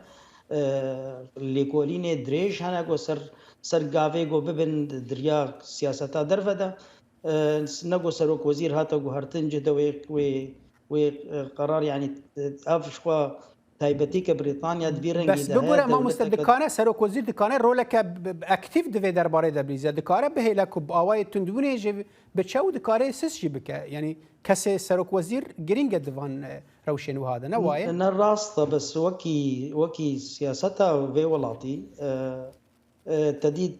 لێکۆلینێ درێژ هەنە گۆ سەر گاوێ گۆ ببن دریا سیاسەتا دەرفەدا نەگۆ سەرۆکوەزیر هاتە گوهرتن جدەوێ وێ قەرار ینی ئەفشخوا تایبەتی کە بریتانیا دوی ڕەنگی بس بگوره ما مستدکانه سەرۆکوەزیر دکانه ڕۆلەکە ئەکتیف دەوێ دەربارەی دەبریزە دکارە بهێلە کو ئاوای تونندبوونێ بچە و دکارێ سسجی بکە ینی کەسێ سەرۆکوەزیر گرینگە دڤان ڕەوشێن وهادە نەوایە نە ڕاستە بەس وەکی سیاسەتا وێ وڵاتی تەدید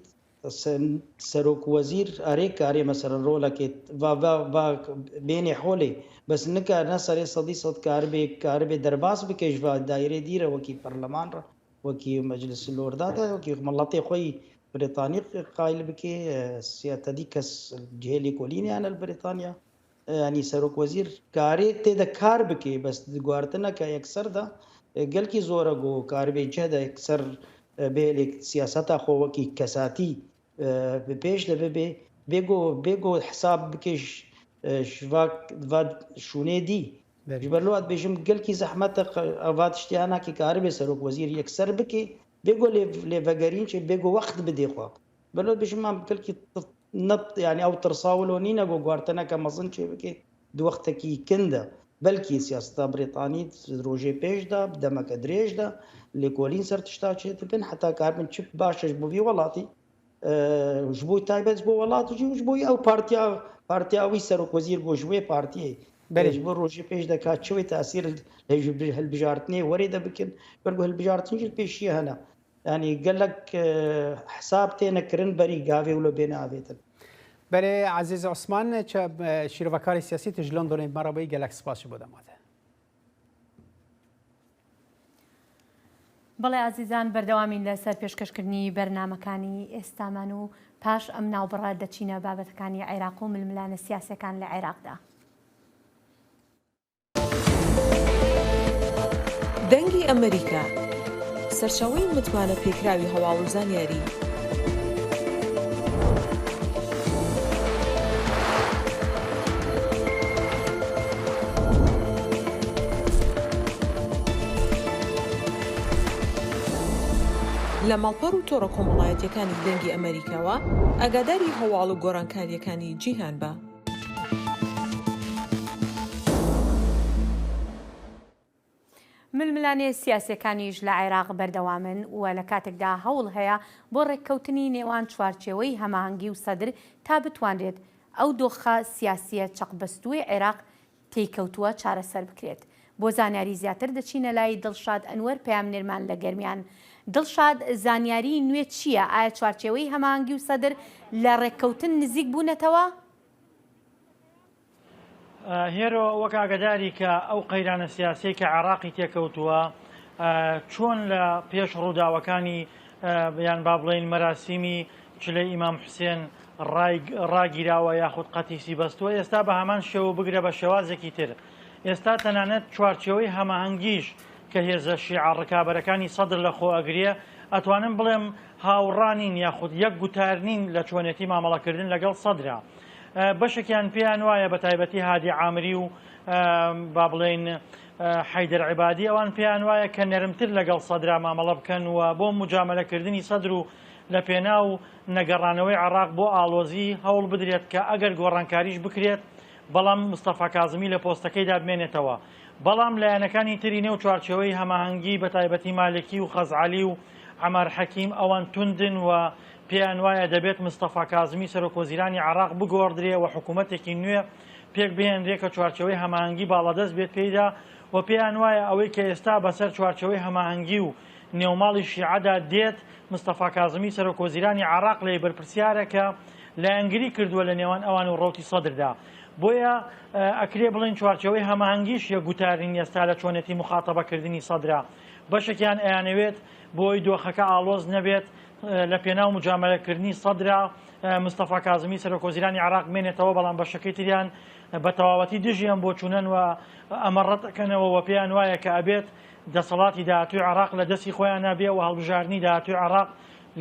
سەرۆکوەزیر ئەرێ کارێ مەسەرەن ڕۆلەکێت بێنێ حۆلێ بس نکار نسر صدی صد کاربه درباس بکش و دایره دیره وکی پارلمان را وکی مجلس لوردات وکی ملت خوی بریتانی قائل بکی سیاست دی کس جهلی کولینی آن البریتانیا یعنی سروک وزیر کاری تد کار بکی بس گوارتنا که اکثر دا گل کی زورا گو کار به جه دا اکثر به سیاست خو وکی کساتی به پیش ده بگو حساب بکش شواک و شونه دی جبرلوات بيجم قال كي زحمت اوات اشتيانا كي كاربي سروك وزير يكسر بكي بيقول لي فقرين شي بيقول وقت بدي خوا بلو بيجم قال كي نط يعني او ترصاولونينا جو غارتنا كما ظن شي بكي دو وقت كي كندا بلكي سياسه بريطاني روجي بيج دا بدمك دريج دا اللي كولين صرت شتاچ تبن حتى كاربن شيب باش جبو في ولاتي جبو تايبز بو ولاتي جبو او پارتیاوی سەرۆکوەزیر بۆ ژوێ پارتیە بۆ ڕۆژی پێش دەکات چوی تاسیر هەلبژارتنی وەرێ دەبکن بەرگو هەلبژارتنیش پێشیە هەنا ینی گەلک حساب تێنەکردن بەری گاوێ و لە بێ ناوێتن بەێ عزیز عوسمان شیرۆڤەکاری سیاسی تژ لۆندۆنی مەڕەبەی گەلک سپاسی بۆ دەماتە بەڵێ عزیزان بەردەوامین لەسەر پێشکەشکردنی بەرنامەکانی ئێستامان و پاش ئەم ناوبڕە دەچینە بابەتەکانی عێراق و ململانە سیاسەکان لە عێراقدا. دەنگی ئەمریکا سەرچاوەی متمانە پێکراوی هەواڵ و زانیاری لە ماڵپەڕ و تۆڕە کۆمەڵایەتیەکانی دەنگی ئەمریکاوە ئاگاداری هەواڵ و گۆڕانکاریەکانی جیهان بە. ململانێ سیاسەکانیش لە عێراق بەردەوامن و لە کاتێکدا هەوڵ هەیە بۆ ڕێککەوتنی نێوان چوارچێوەی هەماهەنگی و سەدر تا بتوانرێت ئەو دۆخە سیاسیە چەقبەستووی عێراق تێکەوتووە چارەسەر بکرێت. بۆ زانیاری زیاتر دەچینە لای دڵشاد ئەنوەر پەیامنێرمان لە گەرمیان. دڵشاد، زانیاری نوێ چییە؟ ئایا چوارچێوەی هەماهەنگی و سەدر لە ڕێککەوتن نزیک بوونەتەوە؟ هێرۆ وەک ئاگداری کە ئەو قەیرانە سیاسی کە عێراقی تێکەوتووە چۆن لە پێش ڕووداوەکانی یان با بڵێن مەراسیمی چلەی ئیمام حوسێن ڕاگیراوە یاخود قەتیسی بەستووە، ئێستا بە هەمان شێوە بگرە بە شێوازێکی تر. ئێستا تەنانەت چوارچێوەی هەماهەنگیش کە هێزە شیعە ڕکابەرەکانی سەدر لە خۆ ئەگرێ، ئەتوانم بڵێم هاوڕانین یاخود یەک گوتارنین لە چۆنێتی مامەڵەکردن لەگەڵ سەدرا. بەشێکیان پێیان وایە بە تایبەتی هادی عامری و با بڵێن حەیدەر عیبادی، ئەوان پێیان وایە کە نەرمتر لەگەڵ سەدرا مامەڵە بکەن و بۆ مجامەلەکردنی سەدر و لە پێناو نەگەڕانەوەی عێراق بۆ ئاڵۆزی هەوڵ بدرێت کە ئەگەر گۆڕانکاریش بکرێت بەڵام مستەفا کازمی لە پۆستەکەیدا بمێنێتەوە. بەڵام لایەنەکانی تری نێو چوارچێوەی هەماهەنگی بە تایبەتی مالکی و خەزعەلی و عەمار حەکیم ئەوان توندن و پێیان وایە دەبێت مستەفا کازمی سەرۆکوەزیرانی عێراق بگۆڕدرێ و حکوومەتێکی نوێ پێک بهێنرێ کە چوارچێوەی هەماهەنگی باڵەدەست بێت پێیدا و پێیان وایە ئەوەی کە ئێستا بەسەر چوارچێوەی هەماهەنگی و نێوماڵی شیعەدا دێت مستەفا کازمی سەرۆکوەزیرانی عێراق لێ بەرپرسیارەکە لایەنگری کردووە لە نێوان ئەوان و ڕەوتی سەدردا. بۆیە ئەکرێ بڵێن چوارچێوەی هەماهەنگیش یە گوتارین ئێستا لە چۆنێتی مخاتەبەکردنی سەدرا. بەشێکیان ئەیانەوێت بۆی دۆخەکە ئاڵۆز نەبێت لە پێناو مجامەلەکردنی سەدرا مستەفا کازمی سەرۆکوەزیرانی عێراق بمێنێتەوە، بەڵام بەشەکەی تریان بە تەواوەتی دژیان بۆ چوونەن و ئەمە ڕەتەکەنەوە و پێیان وایە کە ئەبێت دەسەڵاتی داهاتووی عێراق لە دەستی خۆیان نابێ و هەڵبژاردننی داهاتووی عێراق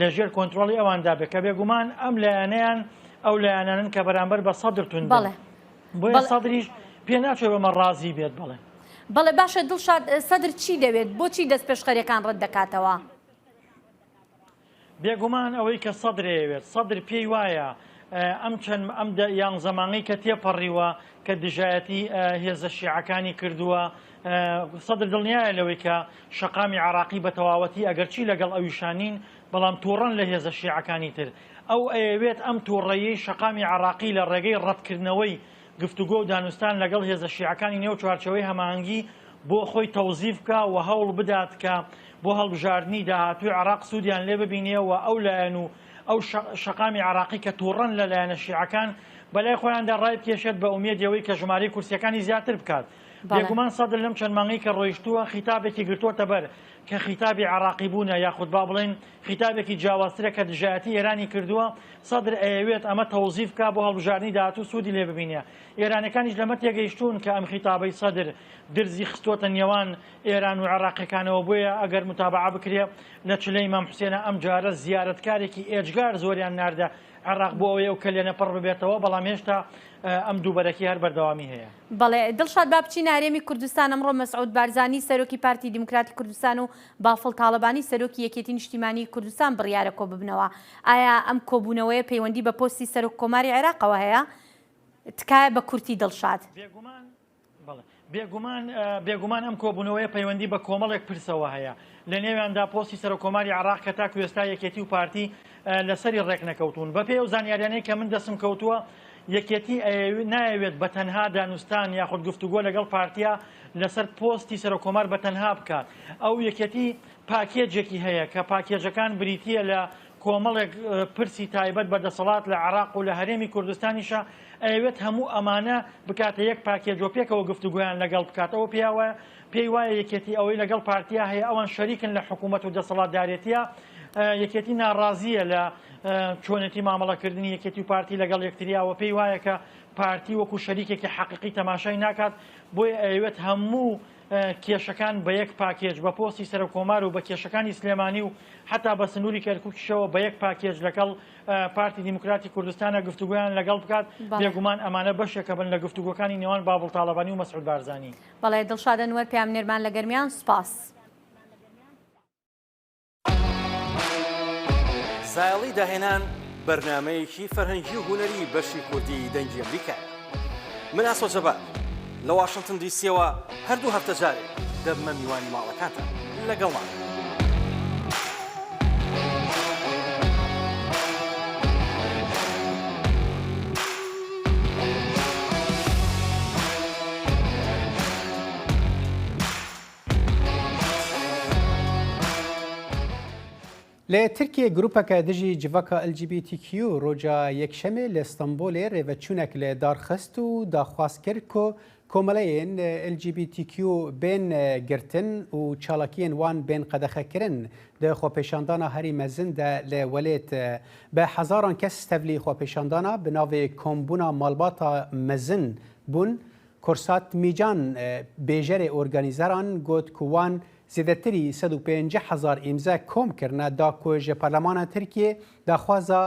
لە ژێر کۆنتترۆڵی ئەواندا بێت کە بێگومان ئەم لایەنەیان ئەو لایەنانن کە بەرامبەر بە سەدر توندن. بۆیە سەدریش پێ ناچێت بەمە ڕازی بێت. بەڵێ باشە دڵشاد، سەدر چی دەوێت؟ بۆچی دەست پێشخەریەکان ڕەت دەکاتەوە؟ بێگومان ئەوەی کە سەدرەیەوێت، سەدر پێی وایە ئەم یان زەمانەی کە تێپەڕیوە کە دژایەتی هێزە شیعەکانی کردووە، سەدر دڵنیایە لەوەی کە شەقامی عێراقی بە تەواوەتی ئەگەرچی لەگەڵ ئەویشانین بەڵام تووڕەن لە هێزە شیعەکانی تر. ئەو ئەیەوێت ئەم تووڕەیەی شەقامی عێراقی لە ڕێگەی ڕەتکردنەوەی گفتوگۆ و دانوستان لەگەڵ هێزە شیعەکانی نێو چوارچێوەی هەماهەنگی بۆ خۆی تەوزیف بکە و هەوڵ بدات کە بۆ هەڵبژاردننی داهاتووی عێراق سوودیان لێ ببینێەوە ئەو لایەن و ئەو شەقامی عێراقی کە تووڕەن لە لایەنە شیعەکان بەلای خۆیاندا ڕای بکێشێت بە ئومێدەوەی کە ژمارەی کورسیەکانی زیاتر بکات. بێگومان سەدر لەم چەند مانگەی کە ڕۆیشتووە خیتابێکی گرتووەتە بەر کە خیتابی عێراقی بوونە یاخود با بڵێن خیتابێکی جیاوازترە کە دژایەتی ئێرانی کردووە. سەدر ئەیەوێت ئەمە تەوزیف بکات بۆ هەڵبژاردننی داهاتوو سوودی لێ ببینێ. ئێرانەکانیش لەمە تێگەیشتوون کە ئەم خیتابەی سەدر درزی خستووەتە نێوان ئێران و عێراقیەکانەوە. بۆیە ئەگەر متابعە بکرێ لە چلەی ئیمام حوسێنە ئەم جارە زیارەتکارێکی ئێجگار زۆریان ناردە عێراق بۆ ئەوەیە و کەلێنە پڕ ببێتەوە، بەڵام هێشتا ئەم دووبەرەکی هەر بەردەوامی هەیە. بەڵێ دڵشاد، با بچین هەرێمی کوردستان. ئەمڕۆ مەسعود بارزانی سەرۆکی پارتی دیموکراتی کوردستان و بافڵ تاڵەبانی سەرۆکی یەکێتی نیشتیمانی کوردستان بڕیارە کۆ ببنەوە. ئایا ئەم کۆبوونەوەیە پەیوەندی بە پۆستی سەرۆک کۆماری عێراقەوە هەیە؟ تکایە بە کورتی دڵشاد. بێگومان ئەم کۆبوونەوەیە پەیوەندی بە کۆمەڵێک پرسەوە هەیە. لە نێویاندا پۆستی سەرۆک کۆماری عێراق کە تاکو ئێستا یەکێتی و پارتی لەسەری ڕێک نەکەوتون. بە پێی ئەو زانیاریانەی کە من دەسم کەوتووە، یەکێتی نایەوێت بە تەنها دانوستان یاخود گفتوگۆ لەگەڵ پارتیا لەسەر پۆستی سەرۆک کۆمار بە تەنها بکات. ئەو یەکێتی پاکێجێکی هەیە کە پاکێجەکان بریتیە لە کۆمەڵێک پرسی تایبەت بە دەسەڵات لە عێراق و لە هەرێمی کوردستانیشە ئەوێت هەموو ئەمانە بکاتە یەک پاکێجۆ پێکەوە گفتوگویان لەگەڵ بکاتەوە. پێی وایە یەکێتی ئەوەی لەگەڵ پارتیا هەیە ئەوان شەریکن لە حکوومەت و دەسەڵاتدارێتیە. یەکێتی ناڕازیە لە چۆنێتی مامەڵەکردنی یەکێتی و پارتی لەگەڵ یەکتریاوە. پێی وایە کە پارتی وەکو شەریکێکی حەقیقی تەماشای ناکات. بۆیە ئەوێت هەموو کێشەکان بە یەک پاکێج بە پۆستی سەرۆک کۆمار و بە کێشەکانی سلێمانی و حتا بە سنووری کەرکووکیشەوە بە یەک پاکێج لەگەڵ پارتی دیموکراتی کوردستانە گفتوگویان لەگەڵ بکات. بێگومان ئەمانە بەشێکە بن لە گفتوگۆکانی نێوان بافڵ تاڵەبانی و مەسعود بارزانی. بەڵێ دڵشاد ئەنوەر پەیامنێرمان لە گەرمیان، سوپاس. زایڵی داهێنان بەرنمەیەکی فەرهەنگی و هوەری بەشی کوردی دەنگی ئەمریکایە. من ئاسۆ جەبار لە واشنگتن دیسیەوە هەردوو هەفتە جارێک دەبمە میوانی ماڵەکانتان لەگەڵمان. لی ترکیه گروپک دژی جوکا LGBTQ روجا یکشەمێ لە ئەستەمبۆلێ ڕێڤەچوونێک لە دارخست و داخواست کرد کۆ کۆمەڵەیەن LGBTQ بێن گرتن و چالاکیên وان بێن قەدەخەکردن لە خۆپێشاندانا هەری مەزن دە لە وەلێت بە حەزاران کەس تەڤلی خۆپێشاندانا بە ناوێ کۆمبوونا ماڵباتا مەزن بوون کورسات میجان بێژەرێ ئۆرگانیزەران گوت کووان زیاتری 150,000 ئیمزا کۆم کردنە دا کۆژە پەرلەمانە ترکیە داخوازە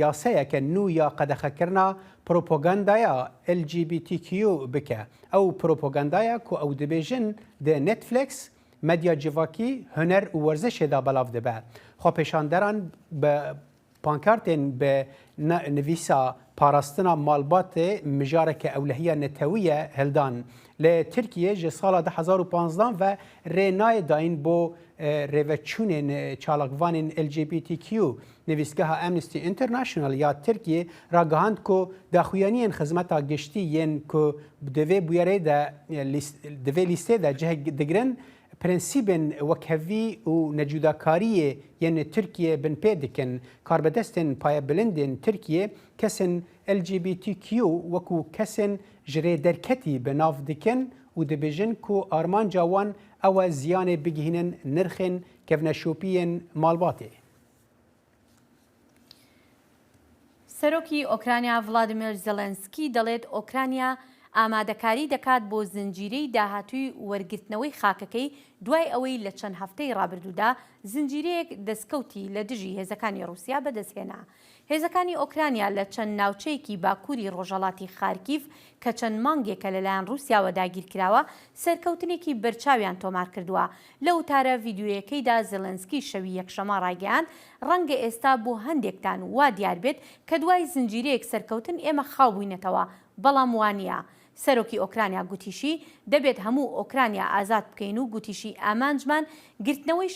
یاسەیەکە نو یا قەدەخەکردنا پرۆپۆگاندایە LGBTQ بکە ئەو پرۆپۆگاندایە کو ئەو دەبێژن دە نێتفلیکس مەدیا جیڤاکی هونەر و وەرزشێدا بەڵاو دەبە خۆپێشاندەران بە پانکارتێن بە نویسا پاراستنا مالباتێ مژارێکە ئەولەهیە نەتەویە هەلدان لە ترکیە ji sala 2015 ve rênayê dayîn bo rêveçûnên çalakvanên LGBTQ nivîsgeha Amnesty International ya Tirkiye ragihand ku daxuyaniyên xizmeta giştî yên ku divê bûyerê de divê lîstê de cih digirin prensîbên wekhevî û necûdakariyê yên Tirkiye bin pê dikin karbedestên payebilindên Tirkiye kesên LGBTQ wekû kesên ji rê derketî bi nav dikin û dibêjin ku armanca wan ew e ziyanê bigihînin nirxên kevneşopiyên malbatê. سەرۆکی ئۆکرانیا ڤڵادیمیر زەلەنسکی دەڵێت ئۆکرانیا ئامادەکاری دەکات بۆ زنجیرەی داهاتووی وەرگرتنەوەی خاکەکەی دوای ئەوەی لە چەند هەفتەی ڕابردوودا زنجیرەیەک دەستکەوتی لە دژی هێزەکانی رووسیا بەدەستهێنا. هێزەکانی ئۆکرانیا لە چەند ناوچەیەکی باکووری ڕۆژهەڵاتی خارکیف کە چەند مانگێکە لەلایەن رووسیاوە داگیرکراوە سەرکەوتنێکی بەرچاویان تۆمار کردووە. لە وتارە ڤیدیۆیەکەیدا زێلەنسکی شەوی یەکشەمە ڕایگەیاند ڕەنگە ئێستا بۆ هەندێکتان وا دیار بێت کە دوای زنجیرەیەک سەرکەوتن ئێمە خاو بووینەتەوە بەڵام وانە. سەرۆکی ئۆکرانیا گوتیشی دەبێت هەموو ئۆکرانیا ئازاد بکەین و گوتیشی ئامانجمان گرتنەوەی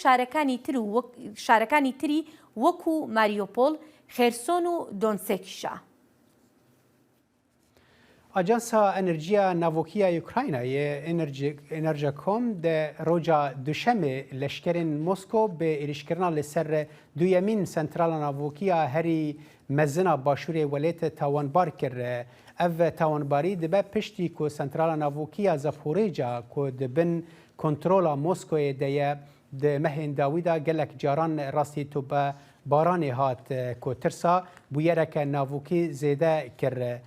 شارەکانی تری وەکو ماریۆپۆل خێرسۆن و دۆنسێکیشە. ئاجانسا ئەنرژیا ناڤۆکیە یوکراینایە ئێنەرژەکۆم دە ڕۆژا دوشەمێ لەشکرên مۆسکۆ بە ئێریشکردنا لەسەر دویەمین سنترالا ناڤۆکیە هەری مەزنە باشوورێ وەلێتە تاوانبار کرد. ev tawanbarî dibe piştî ku sentrala navûkiya Zaporêja ku dibin kontrola Moskoyê de ye di mehên dawî da gelek caran rastî tûbe baranê hat ku tirsa bûyereke navûkî zêde kir.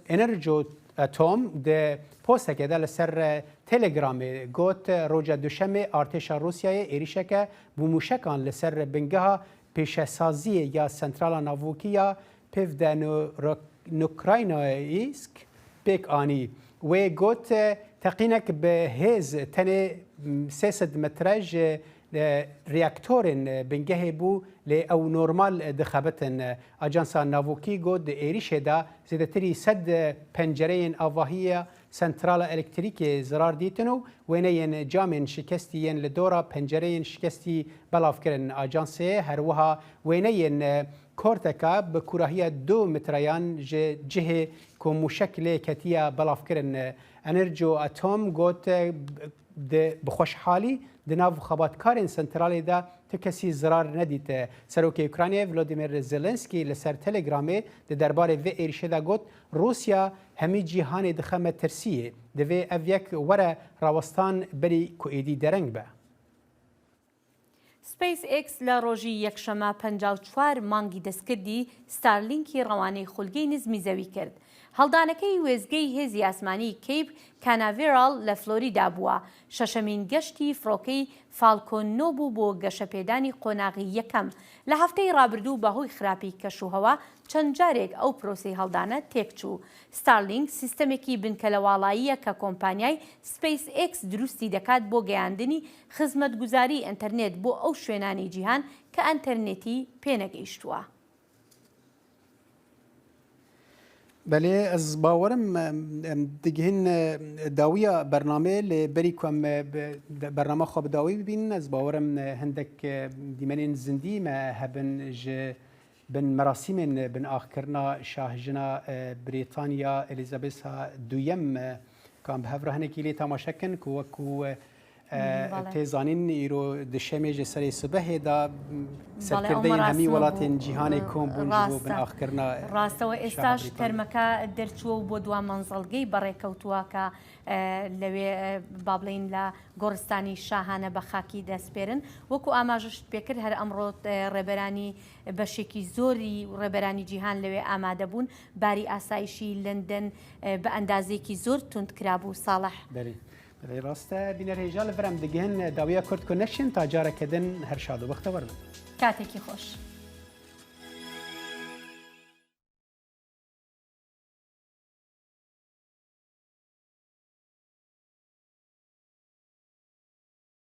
Enerjo Atom di posteke de li ser Telegramê got roja duşemê artêşa Rusyayê êrişeke bû mûşekan li ser bingeha pêşesaziyê ya sentrala navûkiya pêv de Ukraynayîsk pêk anî. Wê got teqînek bi hêz tenê 300 metre ji reaktorên bingehê bû lê ew normal dixebitin. Ajansa Navokî got di êrişê de zêdetirî 100 pencereyên avahiya sentrala elektrîkê zirar dîtin û wêneyên camên şikestî yên li dora pencereyên şikestî belav kirin. Ajansê her wiha wêneyên korteka bi kurahiya 2 metreyan ji cihê ku mûşek lê ketiya belav kirin. Enerjo Atom got bi xweşhalî di nav xebatkarên sentralê de ti kesî zirar nedîte. Serokê Ukraynayê Volodymyr Zelenskî li ser Telegramê di derbarê vê êrişê de got Rusya hemî cîhanê dixe me tirsiyê. Divê ev yek were rawestan berî ku êdî dereng be. SpaceX لە ڕۆژی یەکشەمە 54 مانگی دەستکردی ستارلینکی ڕەوانەی خولگەی نزمی زەوی کرد. هەڵدانەکەی وێزگەی هێزی ئاسمانی کەیپ کاناڤێرال لە فلۆریدا بووە. شەشەمین گەشتی فڕۆکەی فالکۆن 9 بوو بۆ گەشەپێدانی قۆناغی یەکەم لە هەفتەی ڕابردوو بەهۆی خراپی کەشوهەوا چەند جارێک ئەو پرۆسی هەڵدانە تێکچوو. ستارلینگ سیستەمێکی بنکەلەواڵاییە کە کۆمپانیای سپیس ئێکس دروستی دەکات بۆ گەیاندنی خزمەتگوزاری ئینتەرنێت بۆ ئەو شوێنانی جیهان کە ئینتەرنێتی پێنەگەیشتووە. بله از باورم دیگهن داویا برنامه لبری کم برنامه خواب داوی ببین از باورم هندک دیمنین زندی ما هبن ج بن مراسم بن آخرنا شاهجنا بریتانیا الیزابت دویم کام به هفرهن کلی تماشاکن کو تێزانین ئیرۆ دشەمێژە سەری سبەهێ دا سەرکردەی هەمی وڵاتین جیهانی کۆم بوون بۆ بناخکردنا. ڕاستەوە ئێستاش تەرمەکە دەرچووە و بۆ دوا مەنزەڵگەی بەڕێکەوتووە کە لەوێ با بڵین لە گۆڕستانی شاهانە بە خاکی دەستپێرن. وەکو ئاماژەشت پێکرد هەر ئەمڕۆ ڕێبەرانی بەشێکی زۆری ڕێبەرانی جیهان لەوێ ئامادە بوون. باری ئاسایشی لندن بە ئەندازێکی زۆر توندکرابوو. ساڵح ڕاستە بینەر هێژا لە بەرەم دەگەن داویە کورد کۆنەکشن تا جارەکەدن هەر شاد و بەختەوەرن. کاتێکی خۆش.